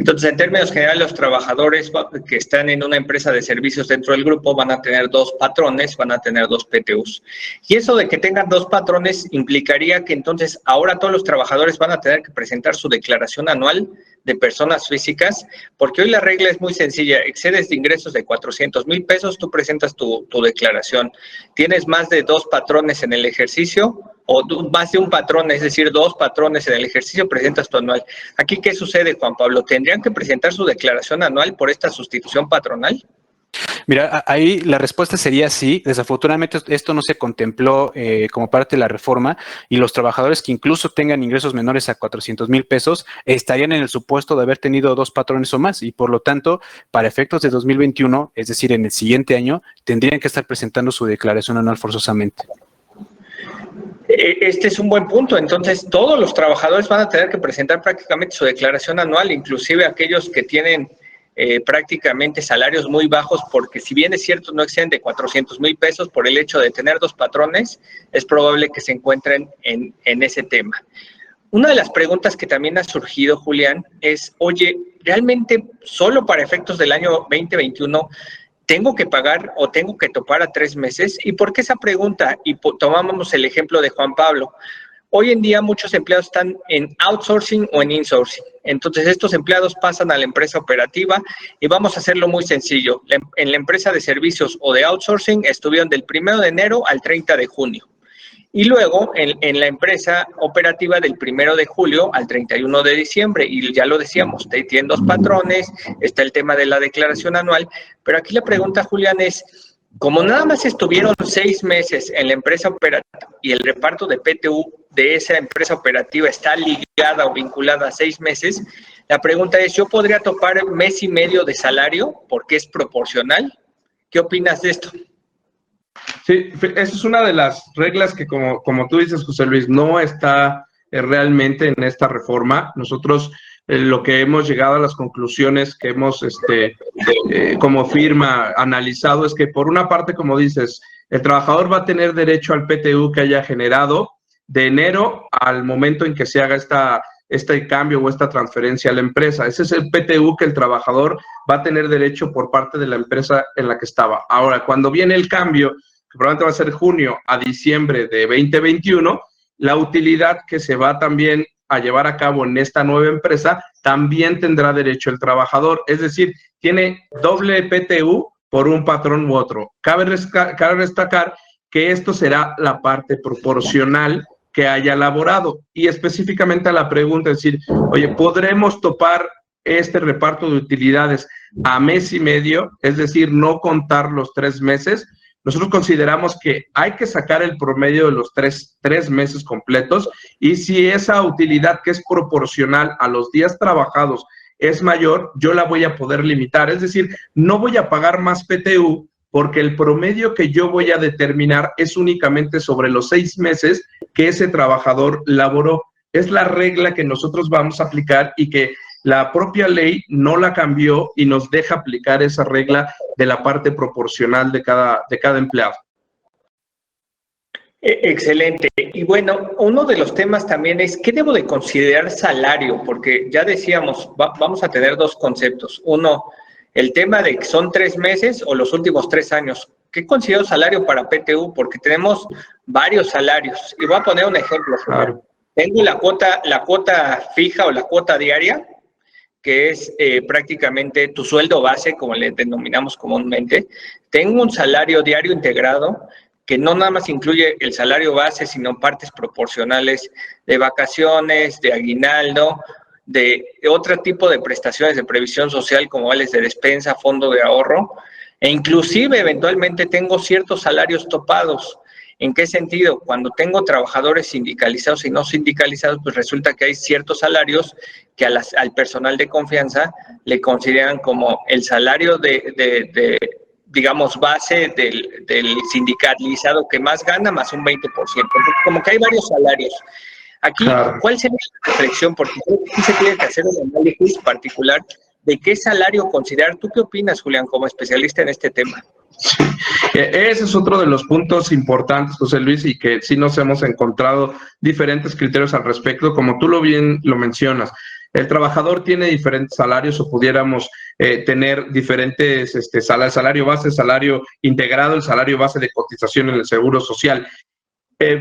Entonces, en términos generales, los trabajadores que están en una empresa de servicios dentro del grupo van a tener 2 patrones, van a tener 2 PTUs. Y eso de que tengan 2 patrones implicaría que entonces ahora todos los trabajadores van a tener que presentar su declaración anual de personas físicas, porque hoy la regla es muy sencilla: excedes de ingresos de 400,000 pesos, tú presentas tu declaración. Tienes más de 2 patrones en el ejercicio, o más de un patrón, es decir, 2 patrones en el ejercicio, presentas tu anual. Aquí, ¿qué sucede, Juan Pablo? ¿Tendrían que presentar su declaración anual por esta sustitución patronal? Mira, ahí la respuesta sería sí. Desafortunadamente esto no se contempló como parte de la reforma y los trabajadores que incluso tengan ingresos menores a 400,000 pesos estarían en el supuesto de haber tenido 2 patrones o más y por lo tanto, para efectos de 2021, es decir, en el siguiente año, tendrían que estar presentando su declaración anual forzosamente. Este es un buen punto. Entonces, todos los trabajadores van a tener que presentar prácticamente su declaración anual, inclusive aquellos que tienen prácticamente salarios muy bajos, porque si bien es cierto no exceden de 400,000 pesos, por el hecho de tener 2 patrones, es probable que se encuentren en ese tema. Una de las preguntas que también ha surgido, Julián, es, oye, ¿realmente solo para efectos del año 2021 tengo que pagar o tengo que topar a 3 meses? ¿Y por qué esa pregunta? Y tomamos el ejemplo de Juan Pablo. Hoy en día muchos empleados están en outsourcing o en insourcing. Entonces estos empleados pasan a la empresa operativa y vamos a hacerlo muy sencillo. En la empresa de servicios o de outsourcing estuvieron del 1 de enero al 30 de junio. Y luego en la empresa operativa del 1 de julio al 31 de diciembre. Y ya lo decíamos, tienen 2 patrones, está el tema de la declaración anual. Pero aquí la pregunta, Julián, es, como nada más estuvieron 6 meses en la empresa operativa y el reparto de PTU de esa empresa operativa está ligada o vinculada a 6 meses, la pregunta es, ¿yo podría topar mes y medio de salario porque es proporcional? ¿Qué opinas de esto? Sí, esa es una de las reglas que, como tú dices, José Luis, no está realmente en esta reforma. Nosotros lo que hemos llegado a las conclusiones que hemos, como firma, analizado es que, por una parte, como dices, el trabajador va a tener derecho al PTU que haya generado de enero al momento en que se haga este cambio o esta transferencia a la empresa. Ese es el PTU que el trabajador va a tener derecho por parte de la empresa en la que estaba. Ahora, cuando viene el cambio, que probablemente va a ser junio a diciembre de 2021, la utilidad que se va también a llevar a cabo en esta nueva empresa, también tendrá derecho el trabajador. Es decir, tiene doble PTU por un patrón u otro. Cabe destacar que esto será la parte proporcional que haya elaborado. Y específicamente a la pregunta, es decir, oye, ¿podremos topar este reparto de utilidades a mes y medio? Es decir, no contar los 3 meses. Nosotros consideramos que hay que sacar el promedio de los tres meses completos, y si esa utilidad que es proporcional a los días trabajados es mayor, yo la voy a poder limitar. Es decir, no voy a pagar más PTU porque el promedio que yo voy a determinar es únicamente sobre los 6 meses que ese trabajador laboró. Es la regla que nosotros vamos a aplicar y que la propia ley no la cambió y nos deja aplicar esa regla de la parte proporcional de cada empleado. Excelente. Y bueno, uno de los temas también es, ¿qué debo de considerar salario? Porque ya decíamos, vamos a tener 2 conceptos. Uno, el tema de que son 3 meses o los últimos 3 años. ¿Qué considero salario para PTU? Porque tenemos varios salarios. Y voy a poner un ejemplo. Claro. Tengo la cuota fija o la cuota diaria, que es prácticamente tu sueldo base, como le denominamos comúnmente. Tengo un salario diario integrado, que no nada más incluye el salario base, sino partes proporcionales de vacaciones, de aguinaldo, de otro tipo de prestaciones de previsión social, como vales de despensa, fondo de ahorro, e inclusive eventualmente tengo ciertos salarios topados. ¿En qué sentido? Cuando tengo trabajadores sindicalizados y no sindicalizados, pues resulta que hay ciertos salarios que al personal de confianza le consideran como el salario digamos, base del sindicalizado que más gana, más un 20%. Como que hay varios salarios. Aquí, claro, ¿cuál sería la reflexión? Porque aquí se tiene que hacer un análisis particular de qué salario considerar. ¿Tú qué opinas, Julián, como especialista en este tema? Sí, ese es otro de los puntos importantes, José Luis, y que sí nos hemos encontrado diferentes criterios al respecto, como tú bien lo mencionas. El trabajador tiene diferentes salarios, o pudiéramos tener diferentes salario base, salario integrado, el salario base de cotización en el Seguro Social.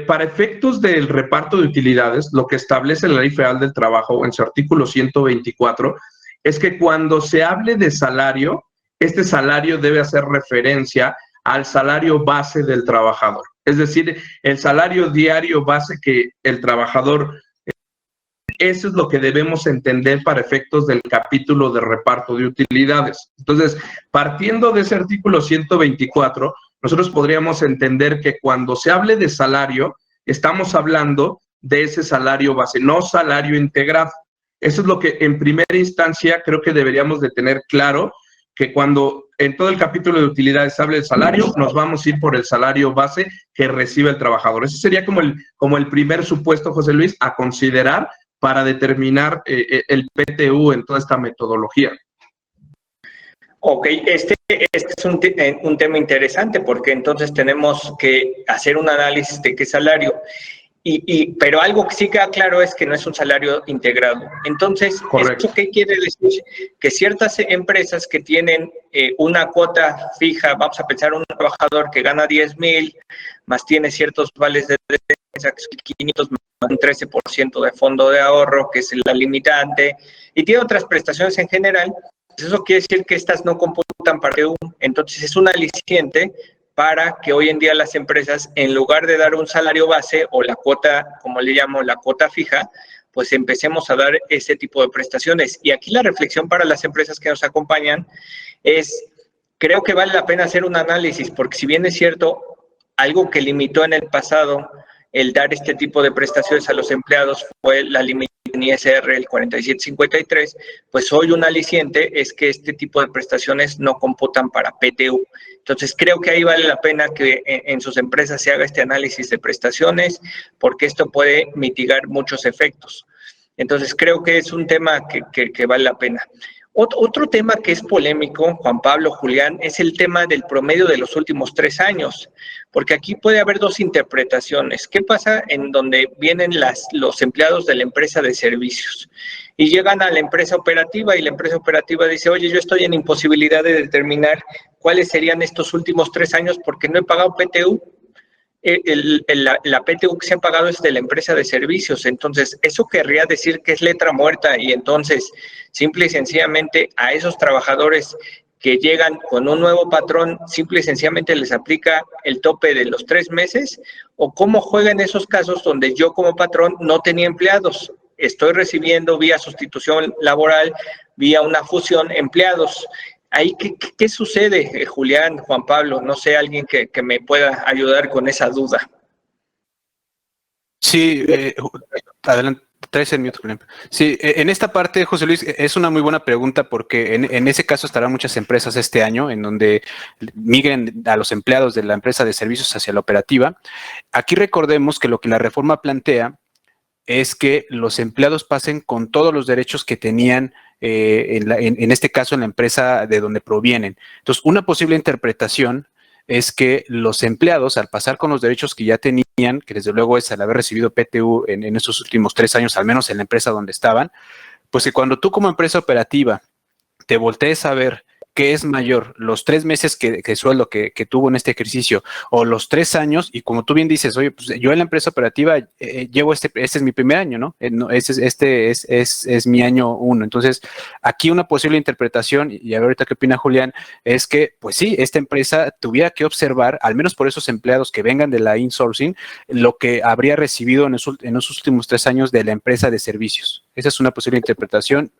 Para efectos del reparto de utilidades, lo que establece la Ley Federal del Trabajo en su artículo 124 es que cuando se hable de salario, este salario debe hacer referencia al salario base del trabajador. Es decir, el salario diario base que el trabajador eso es lo que debemos entender para efectos del capítulo de reparto de utilidades. Entonces, partiendo de ese artículo 124, nosotros podríamos entender que cuando se hable de salario, estamos hablando de ese salario base, no salario integrado. Eso es lo que en primera instancia creo que deberíamos de tener claro, que cuando en todo el capítulo de utilidades se hable del salario, nos vamos a ir por el salario base que recibe el trabajador. Ese sería como el primer supuesto, José Luis, a considerar para determinar el PTU en toda esta metodología. Ok, este es un tema interesante porque entonces tenemos que hacer un análisis de qué salario. Pero algo que sí queda claro es que no es un salario integrado. Entonces, correcto. ¿esto qué quiere decir? Que ciertas empresas que tienen una cuota fija, vamos a pensar un trabajador que gana 10,000, más tiene ciertos vales de defensa, que son 500, más un 13% de fondo de ahorro, que es la limitante, y tiene otras prestaciones en general, pues eso quiere decir que estas no computan para PTU. Entonces, es un aliciente para que hoy en día las empresas, en lugar de dar un salario base o la cuota, como le llamo, la cuota fija, pues empecemos a dar ese tipo de prestaciones. Y aquí la reflexión para las empresas que nos acompañan es, creo que vale la pena hacer un análisis, porque si bien es cierto, algo que limitó en el pasado el dar este tipo de prestaciones a los empleados fue la limitación en ISR, el 4753, pues hoy un aliciente es que este tipo de prestaciones no computan para PTU. Entonces, creo que ahí vale la pena que en sus empresas se haga este análisis de prestaciones, porque esto puede mitigar muchos efectos. Entonces, creo que es un tema que vale la pena. Otro tema que es polémico, Juan Pablo, Julián, es el tema del promedio de los últimos 3 años, porque aquí puede haber dos interpretaciones. ¿Qué pasa en donde vienen los empleados de la empresa de servicios y llegan a la empresa operativa y la empresa operativa dice, oye, yo estoy en imposibilidad de determinar cuáles serían estos últimos 3 años porque no he pagado PTU? La PTU que se han pagado es de la empresa de servicios, entonces eso querría decir que es letra muerta y entonces simple y sencillamente a esos trabajadores que llegan con un nuevo patrón, simple y sencillamente les aplica el tope de los 3 meses, o cómo juega en esos casos donde yo como patrón no tenía empleados, estoy recibiendo vía sustitución laboral, vía una fusión empleados. Ahí, ¿qué sucede, Julián, Juan Pablo? No sé, alguien que me pueda ayudar con esa duda. Sí, adelante, 13 minutos, por ejemplo. Sí, en esta parte, José Luis, es una muy buena pregunta porque en ese caso estarán muchas empresas este año en donde migren a los empleados de la empresa de servicios hacia la operativa. Aquí recordemos que lo que la reforma plantea es que los empleados pasen con todos los derechos que tenían en este caso en la empresa de donde provienen. Entonces, una posible interpretación es que los empleados, al pasar con los derechos que ya tenían, que desde luego es al haber recibido PTU en estos últimos 3 años, al menos en la empresa donde estaban, pues que cuando tú como empresa operativa te voltees a ver qué es mayor, los 3 meses que sueldo que tuvo en este ejercicio o los 3 años, y como tú bien dices, oye, pues yo en la empresa operativa llevo este es mi primer año, ¿no? Este es mi año 1. Entonces, aquí una posible interpretación, y a ver ahorita qué opina Julián, es que, pues sí, esta empresa tuviera que observar, al menos por esos empleados que vengan de la insourcing, lo que habría recibido en esos últimos 3 años de la empresa de servicios. Esa es una posible interpretación.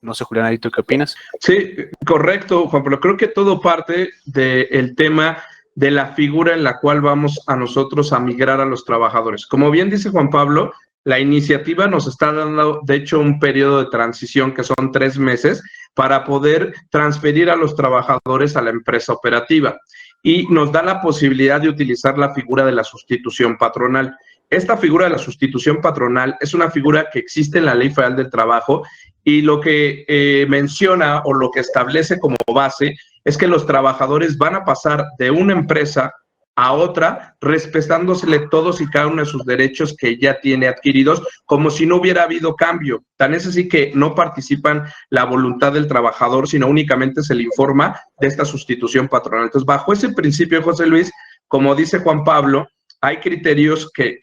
No sé, Julián, ¿tú qué opinas? Sí, correcto, Juan Pablo. Creo que todo parte del tema de la figura en la cual vamos a nosotros a migrar a los trabajadores. Como bien dice Juan Pablo, la iniciativa nos está dando, de hecho, un periodo de transición que son 3 meses para poder transferir a los trabajadores a la empresa operativa y nos da la posibilidad de utilizar la figura de la sustitución patronal. Esta figura de la sustitución patronal es una figura que existe en la Ley Federal del Trabajo y lo que menciona o lo que establece como base es que los trabajadores van a pasar de una empresa a otra respetándosele todos y cada uno de sus derechos que ya tiene adquiridos, como si no hubiera habido cambio. Tan es así que no participan la voluntad del trabajador, sino únicamente se le informa de esta sustitución patronal. Entonces, bajo ese principio, José Luis, como dice Juan Pablo, hay criterios que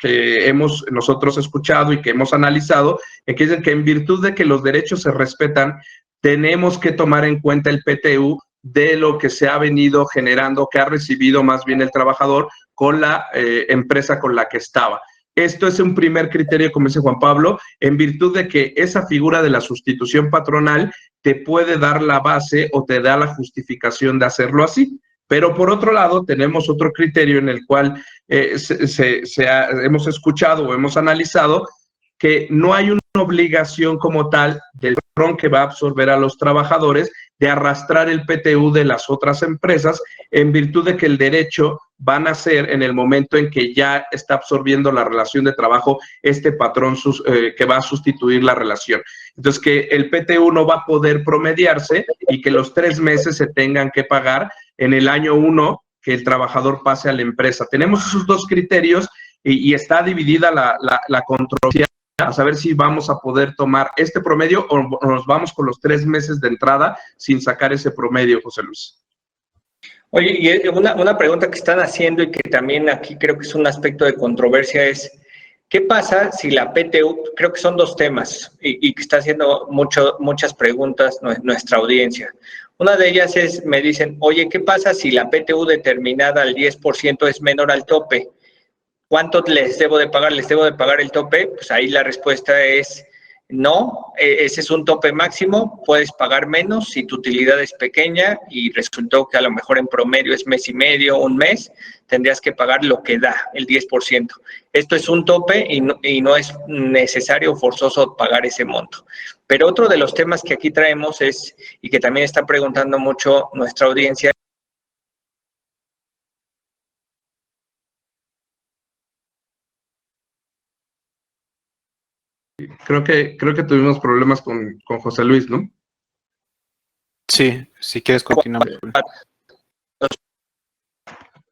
hemos nosotros escuchado y que hemos analizado, que dicen que en virtud de que los derechos se respetan, tenemos que tomar en cuenta el PTU de lo que se ha venido generando, que ha recibido más bien el trabajador con la empresa con la que estaba. Esto es un primer criterio, como dice Juan Pablo, en virtud de que esa figura de la sustitución patronal te puede dar la base o te da la justificación de hacerlo así. Pero por otro lado, tenemos otro criterio en el cual hemos escuchado o hemos analizado que no hay una obligación como tal del patrón que va a absorber a los trabajadores de arrastrar el PTU de las otras empresas en virtud de que el derecho va a nacer en el momento en que ya está absorbiendo la relación de trabajo este patrón que va a sustituir la relación. Entonces, que el PTU no va a poder promediarse y que los 3 meses se tengan que pagar en el año 1 que el trabajador pase a la empresa. Tenemos esos dos criterios y está dividida la controversia a saber si vamos a poder tomar este promedio o nos vamos con los 3 meses de entrada sin sacar ese promedio, José Luis. Oye, y una pregunta que están haciendo y que también aquí creo que es un aspecto de controversia es, ¿qué pasa si la PTU, creo que son 2 temas y que está haciendo muchas preguntas nuestra audiencia? Una de ellas es, me dicen, oye, ¿qué pasa si la PTU determinada al 10% es menor al tope? ¿Cuánto les debo de pagar? ¿Les debo de pagar el tope? Pues ahí la respuesta es no, ese es un tope máximo, puedes pagar menos si tu utilidad es pequeña y resultó que a lo mejor en promedio es mes y medio, un mes, tendrías que pagar lo que da, el 10%. Esto es un tope y no es necesario o forzoso pagar ese monto. Pero otro de los temas que aquí traemos es, y que también está preguntando mucho nuestra audiencia, Creo que tuvimos problemas con José Luis, ¿no? Sí, si quieres continuar.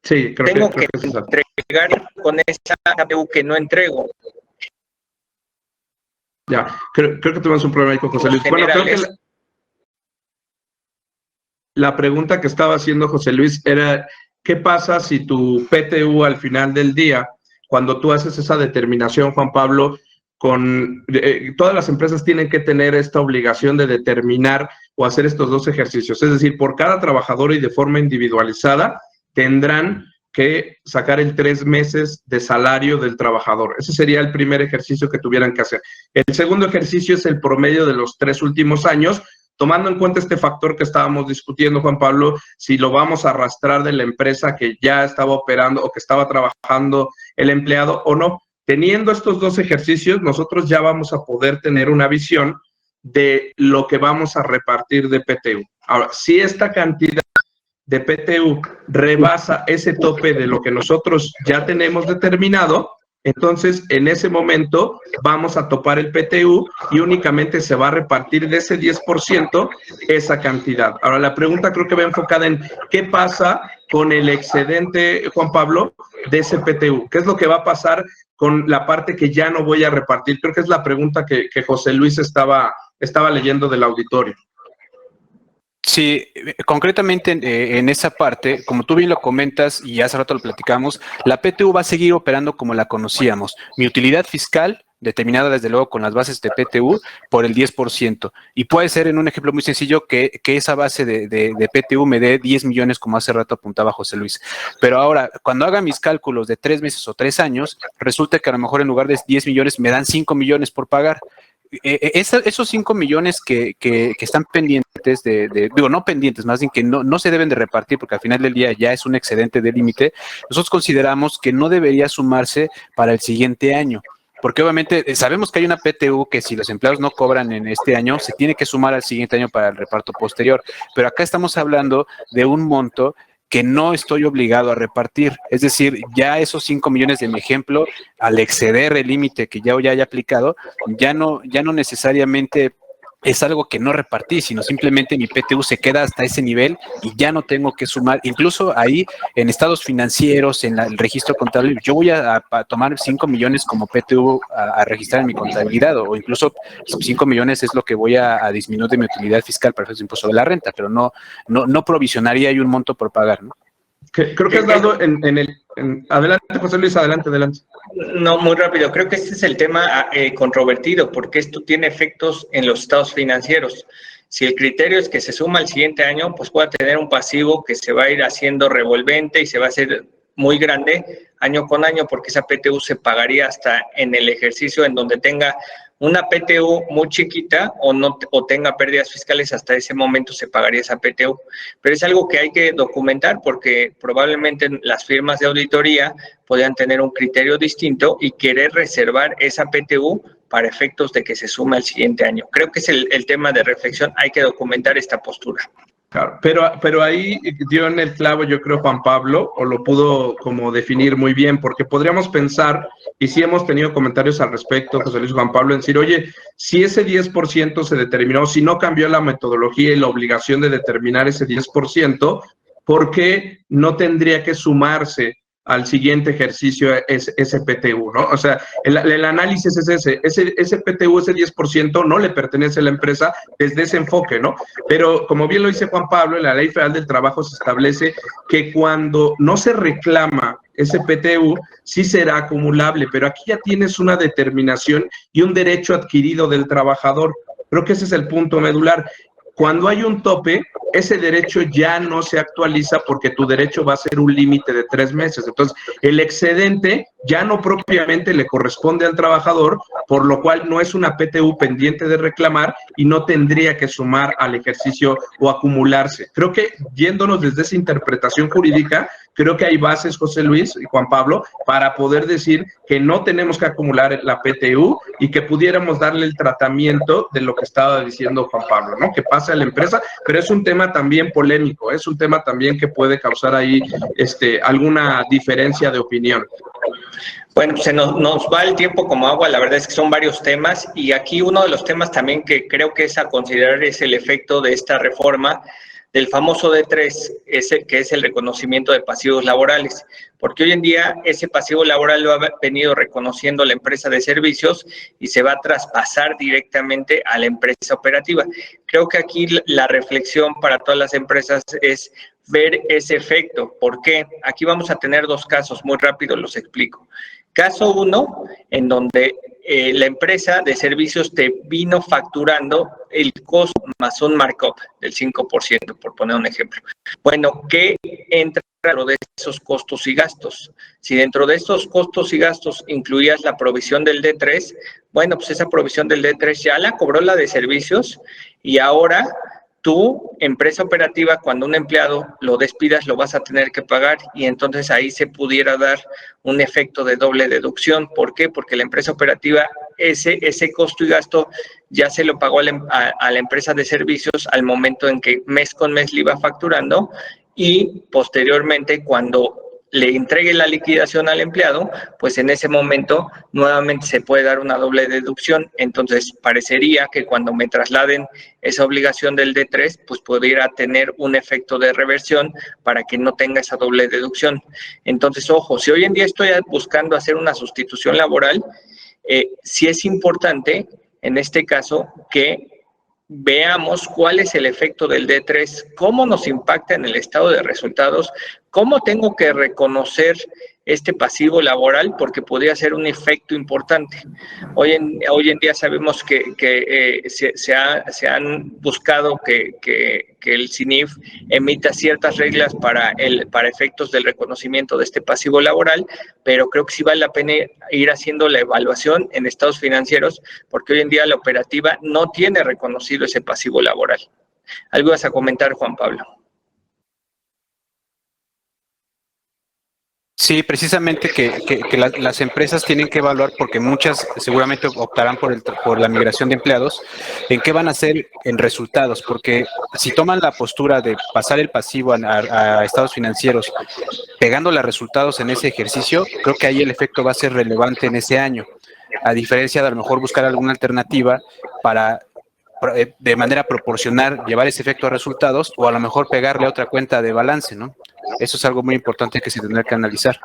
Sí, creo que es entregar con esa PTU que no entrego. Ya, creo que tuvimos un problema ahí con José Luis. Bueno, creo que la pregunta que estaba haciendo José Luis era, ¿qué pasa si tu PTU al final del día, cuando tú haces esa determinación, Juan Pablo, todas las empresas tienen que tener esta obligación de determinar o hacer estos 2 ejercicios? Es decir, por cada trabajador y de forma individualizada, tendrán que sacar el 3 meses de salario del trabajador. Ese sería el primer ejercicio que tuvieran que hacer. El segundo ejercicio es el promedio de los 3 últimos años, tomando en cuenta este factor que estábamos discutiendo, Juan Pablo, si lo vamos a arrastrar de la empresa que ya estaba operando o que estaba trabajando el empleado o no. Teniendo estos 2 ejercicios, nosotros ya vamos a poder tener una visión de lo que vamos a repartir de PTU. Ahora, si esta cantidad de PTU rebasa ese tope de lo que nosotros ya tenemos determinado, entonces en ese momento vamos a topar el PTU y únicamente se va a repartir de ese 10% esa cantidad. Ahora, la pregunta creo que va enfocada en qué pasa con el excedente, Juan Pablo, de ese PTU. ¿Qué es lo que va a pasar con la parte que ya no voy a repartir? Creo que es la pregunta que José Luis estaba leyendo del auditorio. Sí, concretamente en esa parte, como tú bien lo comentas y hace rato lo platicamos, la PTU va a seguir operando como la conocíamos. Mi utilidad fiscal, determinada desde luego con las bases de PTU, por el 10%. Y puede ser, en un ejemplo muy sencillo, que esa base de PTU me dé 10 millones, como hace rato apuntaba José Luis. Pero ahora, cuando haga mis cálculos de 3 meses o 3 años, resulta que a lo mejor en lugar de 10 millones me dan 5 millones por pagar. Esos 5 millones que están pendientes digo, no pendientes, más bien que no se deben de repartir, porque al final del día ya es un excedente de límite, nosotros consideramos que no debería sumarse para el siguiente año. Porque obviamente sabemos que hay una PTU que si los empleados no cobran en este año, se tiene que sumar al siguiente año para el reparto posterior. Pero acá estamos hablando de un monto que no estoy obligado a repartir. Es decir, ya esos 5 millones de mi ejemplo, al exceder el límite que ya haya aplicado, ya no necesariamente es algo que no repartí, sino simplemente mi PTU se queda hasta ese nivel y ya no tengo que sumar. Incluso ahí en estados financieros, en el registro contable, yo voy a tomar 5 millones como PTU a registrar en mi contabilidad, o incluso 5 millones es lo que voy a disminuir de mi utilidad fiscal para el impuesto de la renta, pero no provisionaría ahí un monto por pagar, ¿no? Creo que has dado adelante, José Luis, adelante. No, muy rápido. Creo que este es el tema controvertido, porque esto tiene efectos en los estados financieros. Si el criterio es que se suma el siguiente año, pues puede tener un pasivo que se va a ir haciendo revolvente y se va a hacer muy grande año con año, porque esa PTU se pagaría hasta en el ejercicio en donde tenga una PTU muy chiquita o tenga pérdidas fiscales, hasta ese momento se pagaría esa PTU. Pero es algo que hay que documentar porque probablemente las firmas de auditoría podrían tener un criterio distinto y querer reservar esa PTU para efectos de que se sume al siguiente año. Creo que es el tema de reflexión, hay que documentar esta postura. Claro, pero ahí dio en el clavo, yo creo, Juan Pablo, o lo pudo como definir muy bien, porque podríamos pensar, y sí hemos tenido comentarios al respecto, José Luis, Juan Pablo, en decir, oye, si ese 10% se determinó, si no cambió la metodología y la obligación de determinar ese 10%, ¿por qué no tendría que sumarse al siguiente ejercicio ese PTU, ¿no? O sea, el análisis es ese PTU, ese 10%, no le pertenece a la empresa desde ese enfoque, ¿no? Pero como bien lo dice Juan Pablo, en la Ley Federal del Trabajo se establece que cuando no se reclama ese PTU, sí será acumulable, pero aquí ya tienes una determinación y un derecho adquirido del trabajador. Creo que ese es el punto medular. Cuando hay un tope, ese derecho ya no se actualiza porque tu derecho va a ser un límite de 3 meses. Entonces, el excedente ya no propiamente le corresponde al trabajador, por lo cual no es una PTU pendiente de reclamar y no tendría que sumar al ejercicio o acumularse. Creo que yéndonos desde esa interpretación jurídica, creo que hay bases, José Luis y Juan Pablo, para poder decir que no tenemos que acumular la PTU y que pudiéramos darle el tratamiento de lo que estaba diciendo Juan Pablo, ¿no? Que pase a la empresa, pero es un tema también polémico, es un tema también que puede causar ahí alguna diferencia de opinión. Bueno, se nos va el tiempo como agua, la verdad es que son varios temas y aquí uno de los temas también que creo que es a considerar es el efecto de esta reforma del famoso D3, que es el reconocimiento de pasivos laborales, porque hoy en día ese pasivo laboral lo ha venido reconociendo la empresa de servicios y se va a traspasar directamente a la empresa operativa. Creo que aquí la reflexión para todas las empresas es ver ese efecto. ¿Por qué? Aquí vamos a tener dos casos, muy rápido los explico. Caso 1, en donde la empresa de servicios te vino facturando el costo más un markup del 5%, por poner un ejemplo. Bueno, ¿qué entra dentro de esos costos y gastos? Si dentro de estos costos y gastos incluías la provisión del D3, bueno, pues esa provisión del D3 ya la cobró la de servicios y ahora tú, empresa operativa, cuando un empleado lo despidas, lo vas a tener que pagar y entonces ahí se pudiera dar un efecto de doble deducción. ¿Por qué? Porque la empresa operativa, ese costo y gasto ya se lo pagó a la empresa de servicios al momento en que mes con mes le iba facturando y posteriormente cuando le entregue la liquidación al empleado, pues en ese momento nuevamente se puede dar una doble deducción. Entonces, parecería que cuando me trasladen esa obligación del D3, pues pudiera tener un efecto de reversión para que no tenga esa doble deducción. Entonces, ojo, si hoy en día estoy buscando hacer una sustitución laboral, sí es importante, en este caso, que veamos cuál es el efecto del D3, cómo nos impacta en el estado de resultados, cómo tengo que reconocer este pasivo laboral, porque podría ser un efecto importante. Hoy en día sabemos que se han buscado que el CINIF emita ciertas reglas para efectos del reconocimiento de este pasivo laboral, pero creo que sí vale la pena ir haciendo la evaluación en estados financieros, porque hoy en día la operativa no tiene reconocido ese pasivo laboral. ¿Algo vas a comentar, Juan Pablo? Sí, precisamente que las empresas tienen que evaluar, porque muchas seguramente optarán por la migración de empleados, en qué van a hacer en resultados, porque si toman la postura de pasar el pasivo a estados financieros, pegándole a resultados en ese ejercicio, creo que ahí el efecto va a ser relevante en ese año, a diferencia de a lo mejor buscar alguna alternativa para de manera proporcional llevar ese efecto a resultados o a lo mejor pegarle a otra cuenta de balance, ¿no? Eso es algo muy importante que se tendrá que analizar.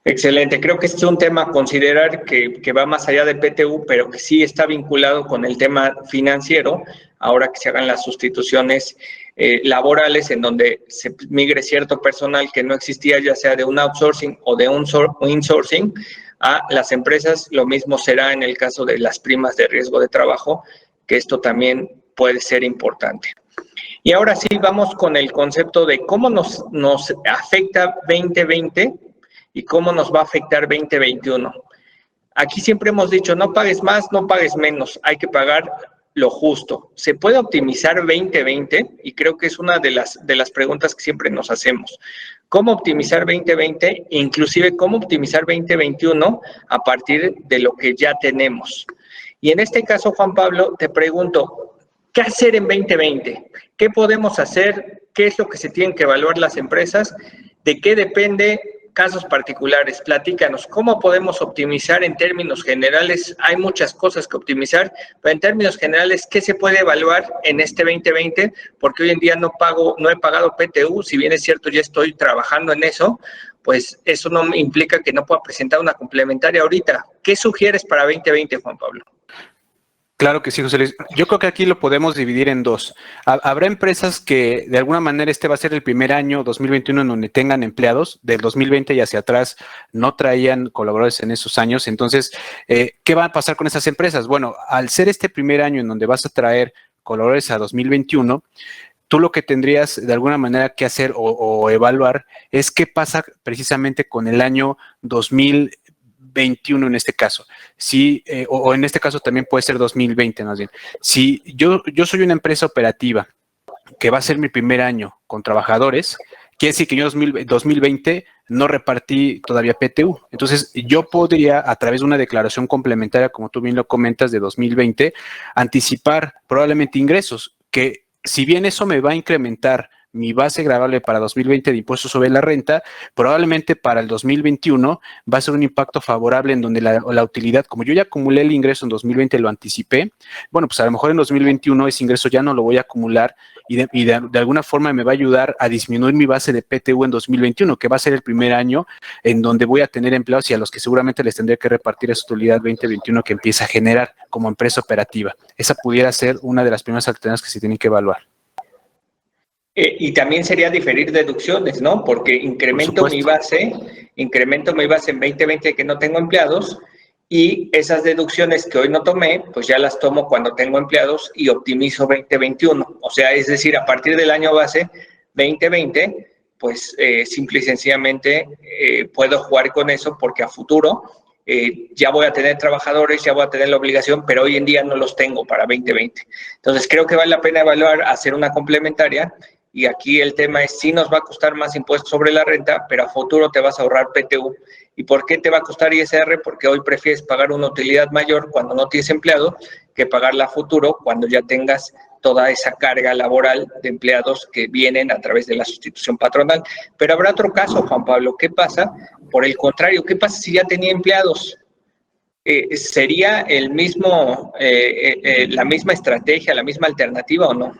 Excelente, creo que este es un tema a considerar que va más allá de PTU, pero que sí está vinculado con el tema financiero, ahora que se hagan las sustituciones laborales en donde se migre cierto personal que no existía, ya sea de un outsourcing o de un insourcing, a las empresas. Lo mismo será en el caso de las primas de riesgo de trabajo, que esto también puede ser importante. Y ahora sí, vamos con el concepto de cómo nos afecta 2020 y cómo nos va a afectar 2021. Aquí siempre hemos dicho, no pagues más, no pagues menos, hay que pagar lo justo. ¿Se puede optimizar 2020? Y creo que es una de las preguntas que siempre nos hacemos. ¿Cómo optimizar 2020? Inclusive, ¿cómo optimizar 2021 a partir de lo que ya tenemos? Y en este caso, Juan Pablo, te pregunto, ¿qué hacer en 2020? ¿Qué podemos hacer? ¿Qué es lo que se tienen que evaluar las empresas? ¿De qué depende? Casos particulares, platícanos, ¿cómo podemos optimizar en términos generales? Hay muchas cosas que optimizar, pero en términos generales, ¿qué se puede evaluar en este 2020? Porque hoy en día no he pagado PTU, si bien es cierto, ya estoy trabajando en eso, pues eso no implica que no pueda presentar una complementaria ahorita. ¿Qué sugieres para 2020, Juan Pablo? Claro que sí, José Luis. Yo creo que aquí lo podemos dividir en dos. Habrá empresas que de alguna manera este va a ser el primer año, 2021, en donde tengan empleados. Del 2020 y hacia atrás no traían colaboradores en esos años. Entonces, ¿qué va a pasar con esas empresas? Bueno, al ser este primer año en donde vas a traer colaboradores a 2021, tú lo que tendrías de alguna manera que hacer o evaluar es qué pasa precisamente con el año 2021 en este caso. Si, o en este caso también puede ser 2020 más bien. Si yo soy una empresa operativa que va a ser mi primer año con trabajadores, quiere decir que yo en 2020 no repartí todavía PTU. Entonces, yo podría, a través de una declaración complementaria, como tú bien lo comentas, de 2020, anticipar probablemente ingresos, que si bien eso me va a incrementar mi base gravable para 2020 de impuestos sobre la renta, probablemente para el 2021 va a ser un impacto favorable en donde la utilidad, como yo ya acumulé el ingreso en 2020, lo anticipé, bueno, pues a lo mejor en 2021 ese ingreso ya no lo voy a acumular y de alguna forma me va a ayudar a disminuir mi base de PTU en 2021, que va a ser el primer año en donde voy a tener empleados y a los que seguramente les tendré que repartir esa utilidad 2021 que empieza a generar como empresa operativa. Esa pudiera ser una de las primeras alternativas que se tienen que evaluar. Y también sería diferir deducciones, ¿no? Porque incremento mi base en 2020 que no tengo empleados y esas deducciones que hoy no tomé, pues ya las tomo cuando tengo empleados y optimizo 2021. O sea, es decir, a partir del año base 2020, pues simple y sencillamente puedo jugar con eso porque a futuro ya voy a tener trabajadores, ya voy a tener la obligación, pero hoy en día no los tengo para 2020. Entonces, creo que vale la pena evaluar, hacer una complementaria. Y aquí el tema es, sí nos va a costar más impuestos sobre la renta, pero a futuro te vas a ahorrar PTU. ¿Y por qué te va a costar ISR? Porque hoy prefieres pagar una utilidad mayor cuando no tienes empleado que pagarla a futuro cuando ya tengas toda esa carga laboral de empleados que vienen a través de la sustitución patronal. Pero habrá otro caso, Juan Pablo. ¿Qué pasa? Por el contrario, ¿qué pasa si ya tenía empleados? ¿Sería el mismo, la misma estrategia, la misma alternativa o no?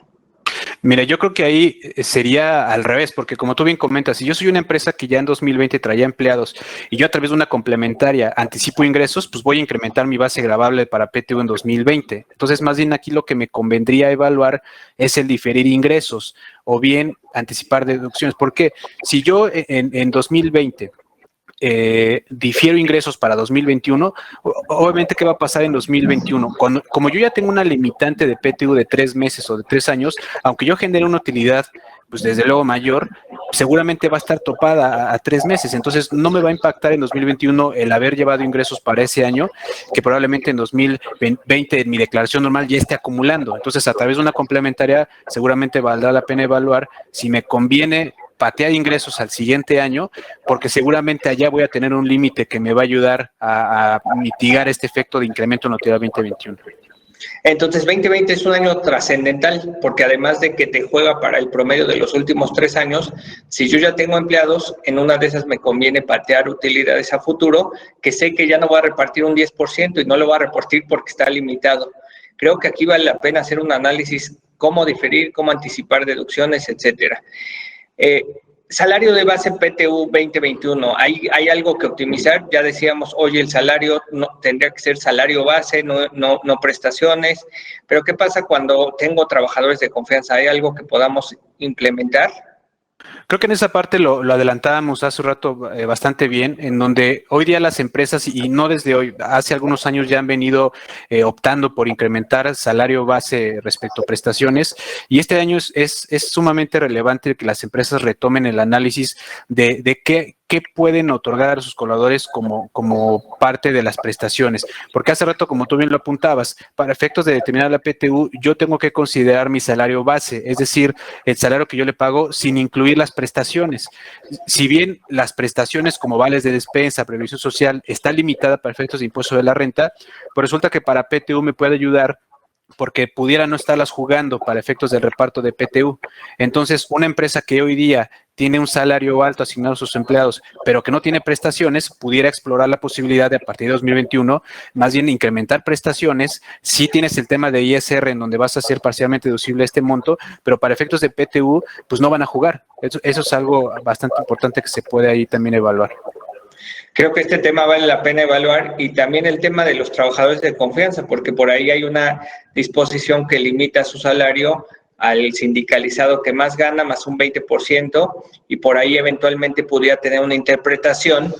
Mira, yo creo que ahí sería al revés, porque como tú bien comentas, si yo soy una empresa que ya en 2020 traía empleados y yo a través de una complementaria anticipo ingresos, pues voy a incrementar mi base gravable para PTU en 2020. Entonces, más bien aquí lo que me convendría evaluar es el diferir ingresos o bien anticipar deducciones. Porque si yo en 2020 difiero ingresos para 2021, obviamente, ¿qué va a pasar en 2021? Como yo ya tengo una limitante de PTU de 3 meses o de 3 años, aunque yo genere una utilidad, pues desde luego mayor, seguramente va a estar topada a 3 meses. Entonces, no me va a impactar en 2021 el haber llevado ingresos para ese año, que probablemente en 2020 en mi declaración normal ya esté acumulando. Entonces, a través de una complementaria, seguramente valdrá la pena evaluar si me conviene patear ingresos al siguiente año, porque seguramente allá voy a tener un límite que me va a ayudar a mitigar este efecto de incremento en la utilidad 2021. Entonces, 2020 es un año trascendental, porque además de que te juega para el promedio de los últimos 3 años, si yo ya tengo empleados, en una de esas me conviene patear utilidades a futuro, que sé que ya no voy a repartir un 10% y no lo voy a repartir porque está limitado. Creo que aquí vale la pena hacer un análisis, cómo diferir, cómo anticipar deducciones, etcétera. Salario de base PTU 2021, ¿hay algo que optimizar? Ya decíamos, oye, el salario no, tendría que ser salario base, no prestaciones, pero ¿qué pasa cuando tengo trabajadores de confianza? ¿Hay algo que podamos implementar? Creo que en esa parte lo adelantábamos hace un rato bastante bien, en donde hoy día las empresas, y no desde hoy, hace algunos años ya han venido optando por incrementar salario base respecto a prestaciones, y este año es sumamente relevante que las empresas retomen el análisis de qué pueden otorgar a sus colaboradores como parte de las prestaciones. Porque hace rato, como tú bien lo apuntabas, para efectos de determinar la PTU, yo tengo que considerar mi salario base, es decir, el salario que yo le pago sin incluir las prestaciones. Si bien las prestaciones como vales de despensa, previsión social, está limitada para efectos de impuesto de la renta, pues resulta que para PTU me puede ayudar porque pudiera no estarlas jugando para efectos del reparto de PTU. Entonces, una empresa que hoy día tiene un salario alto asignado a sus empleados, pero que no tiene prestaciones, pudiera explorar la posibilidad de a partir de 2021, más bien incrementar prestaciones. Sí tienes el tema de ISR en donde vas a hacer parcialmente deducible este monto, pero para efectos de PTU, pues no van a jugar. Eso es algo bastante importante que se puede ahí también evaluar. Creo que este tema vale la pena evaluar y también el tema de los trabajadores de confianza, porque por ahí hay una disposición que limita su salario al sindicalizado que más gana, más un 20%, y por ahí eventualmente pudiera tener una interpretación.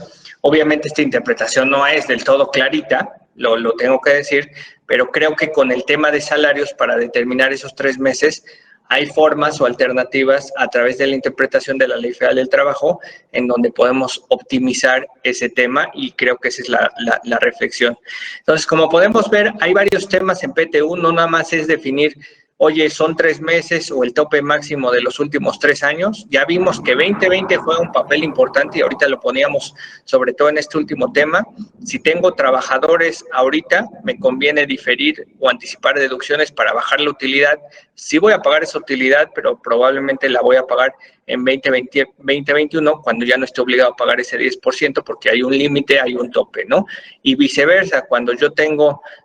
Obviamente esta interpretación no es del todo clarita, lo tengo que decir, pero creo que con el tema de salarios para determinar esos 3 meses, hay formas o alternativas a través de la interpretación de la Ley Federal del Trabajo en donde podemos optimizar ese tema y creo que esa es la reflexión. Entonces, como podemos ver, hay varios temas en PTU, no nada más es definir, oye, son 3 meses o el tope máximo de los últimos 3 años. Ya vimos que 2020 juega un papel importante y ahorita lo poníamos sobre todo en este último tema. Si tengo trabajadores ahorita, me conviene diferir o anticipar deducciones para bajar la utilidad. Sí voy a pagar esa utilidad, pero probablemente la voy a pagar en 2021 cuando ya no esté obligado a pagar ese 10% porque hay un límite, hay un tope, ¿no? Y viceversa, cuando yo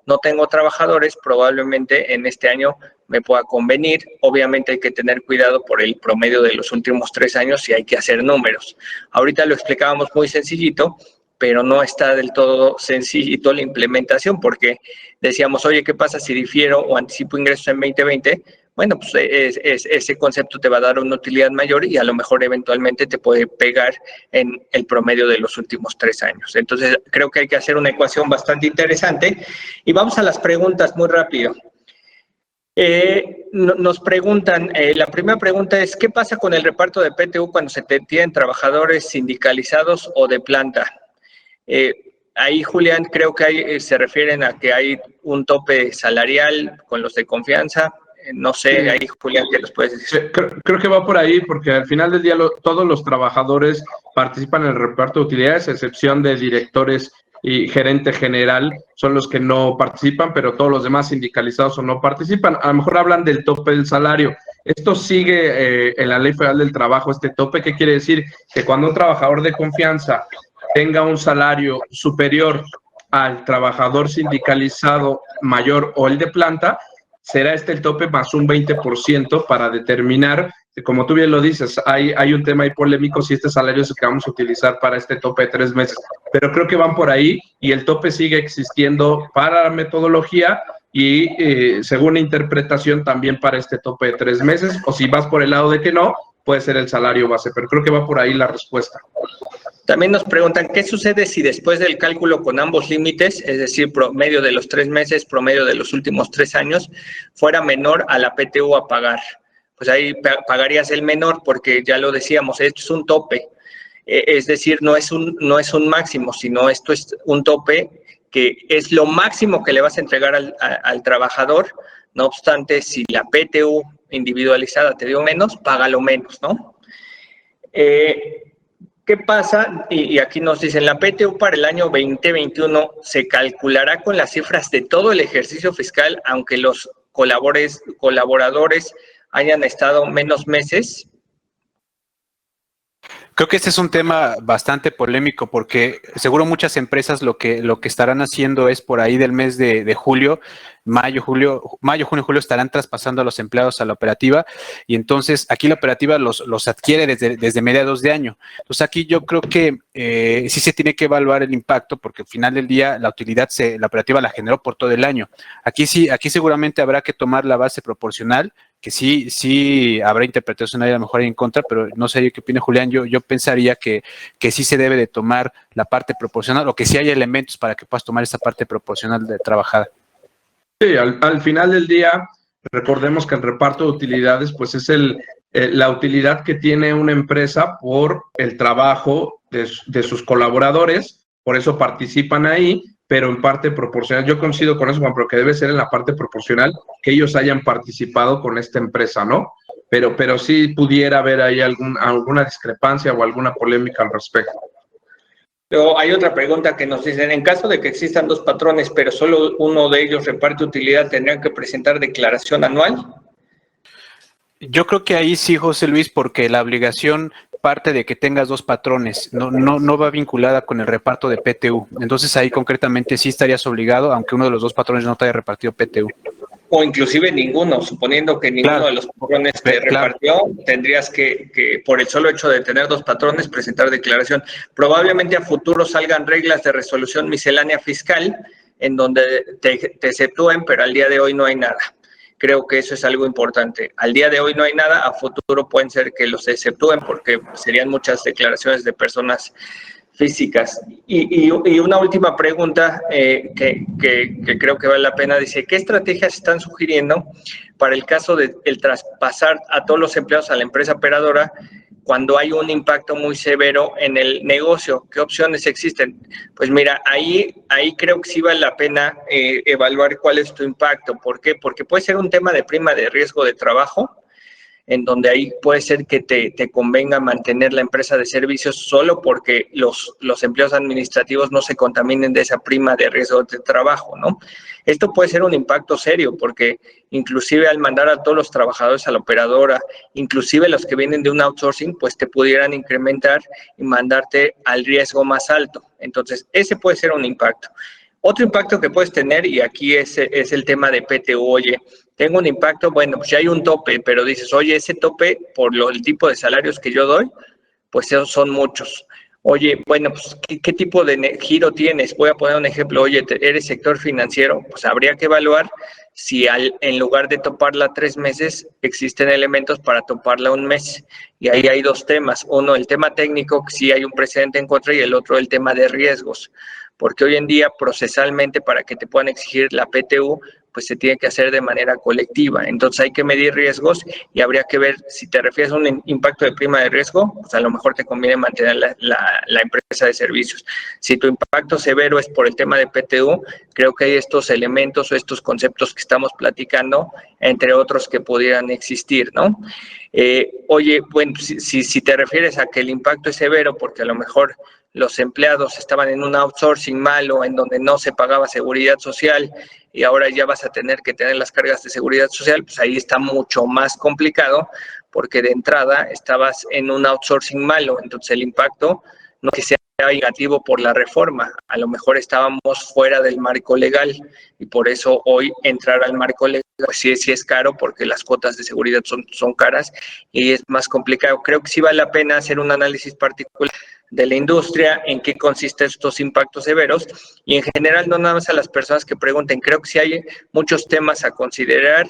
no tengo trabajadores, probablemente en este año me pueda convenir. Obviamente hay que tener cuidado por el promedio de los últimos 3 años y hay que hacer números. Ahorita lo explicábamos muy sencillito, pero no está del todo sencillito la implementación porque decíamos, oye, ¿qué pasa si difiero o anticipo ingresos en 2020? Bueno, pues ese concepto te va a dar una utilidad mayor y a lo mejor eventualmente te puede pegar en el promedio de los últimos 3 años. Entonces, creo que hay que hacer una ecuación bastante interesante. Y vamos a las preguntas muy rápido. Nos preguntan, la primera pregunta es, ¿qué pasa con el reparto de PTU cuando se tienen trabajadores sindicalizados o de planta? Ahí, Julián, creo que se refieren a que hay un tope salarial con los de confianza. No sé, ahí, Julián, ¿qué los puedes decir? Creo que va por ahí, porque al final del día todos los trabajadores participan en el reparto de utilidades, a excepción de directores y gerente general, son los que no participan, pero todos los demás sindicalizados o no participan. A lo mejor hablan del tope del salario. Esto sigue en la Ley Federal del Trabajo, este tope. ¿Qué quiere decir? Que cuando un trabajador de confianza tenga un salario superior al trabajador sindicalizado mayor o el de planta, será el tope más un 20% para determinar, como tú bien lo dices, hay un tema ahí polémico si este salario es el que vamos a utilizar para este tope de 3 meses, pero creo que van por ahí y el tope sigue existiendo para la metodología y según la interpretación también para este tope de 3 meses, o si vas por el lado de que no, puede ser el salario base, pero creo que va por ahí la respuesta. También nos preguntan, ¿qué sucede si después del cálculo con ambos límites, es decir, promedio de los 3 meses, promedio de los últimos 3 años, fuera menor a la PTU a pagar? Pues ahí pagarías el menor porque ya lo decíamos, esto es un tope. Es decir, no es un máximo, sino esto es un tope que es lo máximo que le vas a entregar al trabajador. No obstante, si la PTU individualizada te dio menos, págalo menos, ¿no? ¿Qué pasa? Y aquí nos dicen, la PTU para el año 2021 se calculará con las cifras de todo el ejercicio fiscal, aunque los colaboradores hayan estado menos meses. Creo que este es un tema bastante polémico porque seguro muchas empresas lo que estarán haciendo es por ahí del mes de julio, mayo, junio, julio estarán traspasando a los empleados a la operativa y entonces aquí la operativa los adquiere desde mediados de año. Entonces aquí yo creo que sí se tiene que evaluar el impacto porque al final del día la utilidad la operativa la generó por todo el año. Aquí seguramente habrá que tomar la base proporcional que sí habrá interpretación ahí a lo mejor en contra, pero no sé qué opina Julián. Yo pensaría que sí se debe de tomar la parte proporcional, o que sí hay elementos para que puedas tomar esa parte proporcional de trabajada. Sí, al final del día, recordemos que el reparto de utilidades, pues es la utilidad que tiene una empresa por el trabajo de sus colaboradores, por eso participan ahí, pero en parte proporcional. Yo coincido con eso, Juan, pero que debe ser en la parte proporcional que ellos hayan participado con esta empresa, ¿no? Pero sí pudiera haber ahí alguna discrepancia o alguna polémica al respecto. Luego hay otra pregunta que nos dicen, en caso de que existan dos patrones, pero solo uno de ellos reparte utilidad, ¿tendrían que presentar declaración anual? Yo creo que ahí sí, José Luis, porque la obligación parte de que tengas dos patrones, no va vinculada con el reparto de PTU. Entonces ahí concretamente sí estarías obligado, aunque uno de los dos patrones no te haya repartido PTU. O inclusive ninguno, suponiendo que ninguno de los patrones te repartió, tendrías que, por el solo hecho de tener dos patrones, presentar declaración. Probablemente a futuro salgan reglas de resolución miscelánea fiscal en donde te exceptúen, pero al día de hoy no hay nada. Creo que eso es algo importante. Al día de hoy no hay nada, a futuro pueden ser que los exceptúen porque serían muchas declaraciones de personas físicas. Y una última pregunta que creo que vale la pena, dice, ¿qué estrategias están sugiriendo para el caso de el traspasar a todos los empleados a la empresa operadora cuando hay un impacto muy severo en el negocio? ¿Qué opciones existen? Pues mira, ahí creo que sí vale la pena evaluar cuál es tu impacto. ¿Por qué? Porque puede ser un tema de prima de riesgo de trabajo, en donde ahí puede ser que te convenga mantener la empresa de servicios solo porque los empleos administrativos no se contaminen de esa prima de riesgo de trabajo, ¿no? Esto puede ser un impacto serio porque inclusive al mandar a todos los trabajadores a la operadora, inclusive los que vienen de un outsourcing, pues te pudieran incrementar y mandarte al riesgo más alto. Entonces, ese puede ser un impacto. Otro impacto que puedes tener, y aquí es el tema de PTU, oye, tengo un impacto, bueno, pues ya hay un tope, pero dices, oye, ese tope por el tipo de salarios que yo doy, pues esos son muchos. Oye, bueno, pues ¿qué tipo de giro tienes? Voy a poner un ejemplo, oye, eres sector financiero, pues habría que evaluar si en lugar de toparla 3 meses, existen elementos para toparla 1 mes. Y ahí hay dos temas. Uno, el tema técnico, que sí hay un precedente en contra, y el otro, el tema de riesgos. Porque hoy en día, procesalmente, para que te puedan exigir la PTU, pues se tiene que hacer de manera colectiva. Entonces hay que medir riesgos y habría que ver, si te refieres a un impacto de prima de riesgo, pues a lo mejor te conviene mantener la empresa de servicios. Si tu impacto severo es por el tema de PTU, creo que hay estos elementos o estos conceptos que estamos platicando, entre otros que pudieran existir, ¿no? Oye, bueno, si te refieres a que el impacto es severo porque a lo mejor los empleados estaban en un outsourcing malo, en donde no se pagaba seguridad social, y ahora ya vas a tener que tener las cargas de seguridad social, pues ahí está mucho más complicado, porque de entrada estabas en un outsourcing malo, entonces el impacto no es que sea negativo por la reforma, a lo mejor estábamos fuera del marco legal, y por eso hoy entrar al marco legal, pues sí es caro, porque las cuotas de seguridad son caras, y es más complicado. Creo que sí vale la pena hacer un análisis particular de la industria, en qué consisten estos impactos severos, y en general no nada más a las personas que pregunten. Creo que sí hay muchos temas a considerar,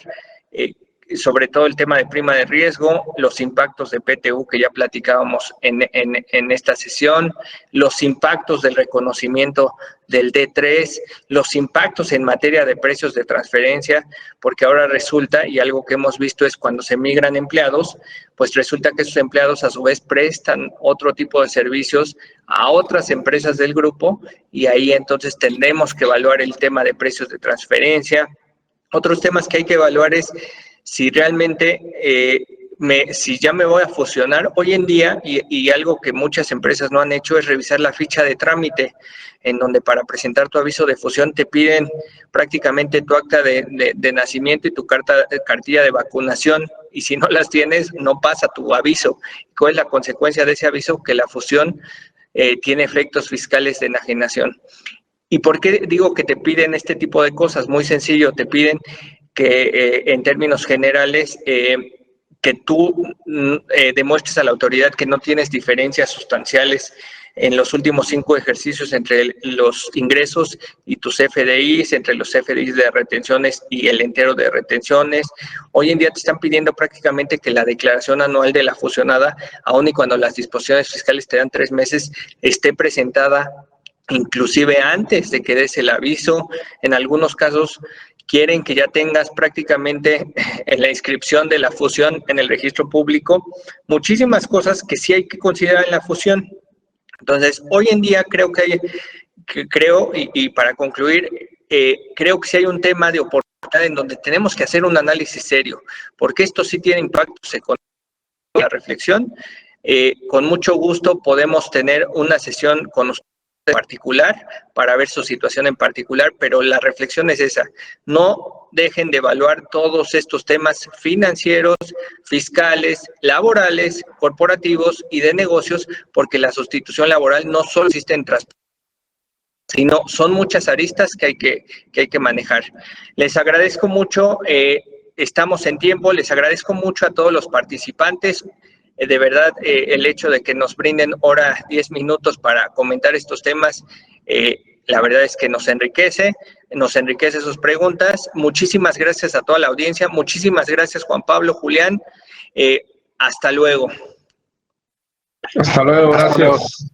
sobre todo el tema de prima de riesgo, los impactos de PTU que ya platicábamos en esta sesión, los impactos del reconocimiento del D3, los impactos en materia de precios de transferencia, porque ahora resulta, y algo que hemos visto es cuando se migran empleados, pues resulta que esos empleados a su vez prestan otro tipo de servicios a otras empresas del grupo, y ahí entonces tendremos que evaluar el tema de precios de transferencia. Otros temas que hay que evaluar es si realmente, si ya me voy a fusionar, hoy en día, y algo que muchas empresas no han hecho, es revisar la ficha de trámite, en donde para presentar tu aviso de fusión te piden prácticamente tu acta de nacimiento y tu cartilla de vacunación, y si no las tienes, no pasa tu aviso. ¿Cuál es la consecuencia de ese aviso? Que la fusión tiene efectos fiscales de enajenación. ¿Y por qué digo que te piden este tipo de cosas? Muy sencillo, te piden que en términos generales que tú demuestres a la autoridad que no tienes diferencias sustanciales en los últimos 5 ejercicios entre los ingresos y tus FDIs, entre los FDIs de retenciones y el entero de retenciones. Hoy en día te están pidiendo prácticamente que la declaración anual de la fusionada, aun y cuando las disposiciones fiscales te dan 3 meses, esté presentada inclusive antes de que des el aviso. En algunos casos quieren que ya tengas prácticamente en la inscripción de la fusión en el registro público muchísimas cosas que sí hay que considerar en la fusión. Entonces, hoy en día creo y para concluir, creo que sí hay un tema de oportunidad en donde tenemos que hacer un análisis serio, porque esto sí tiene impactos económicos en la reflexión. Con mucho gusto podemos tener una sesión con ustedes en particular para ver su situación en particular, pero la reflexión es esa: no dejen de evaluar todos estos temas financieros, fiscales, laborales, corporativos y de negocios, porque la sustitución laboral no solo existe en transporte, sino son muchas aristas que hay que manejar. Les agradezco mucho, estamos en tiempo, les agradezco mucho a todos los participantes. De verdad, el hecho de que nos brinden hora 10 minutos para comentar estos temas, la verdad es que nos enriquece sus preguntas. Muchísimas gracias a toda la audiencia, muchísimas gracias Juan Pablo, Julián, hasta luego. Hasta luego, gracias.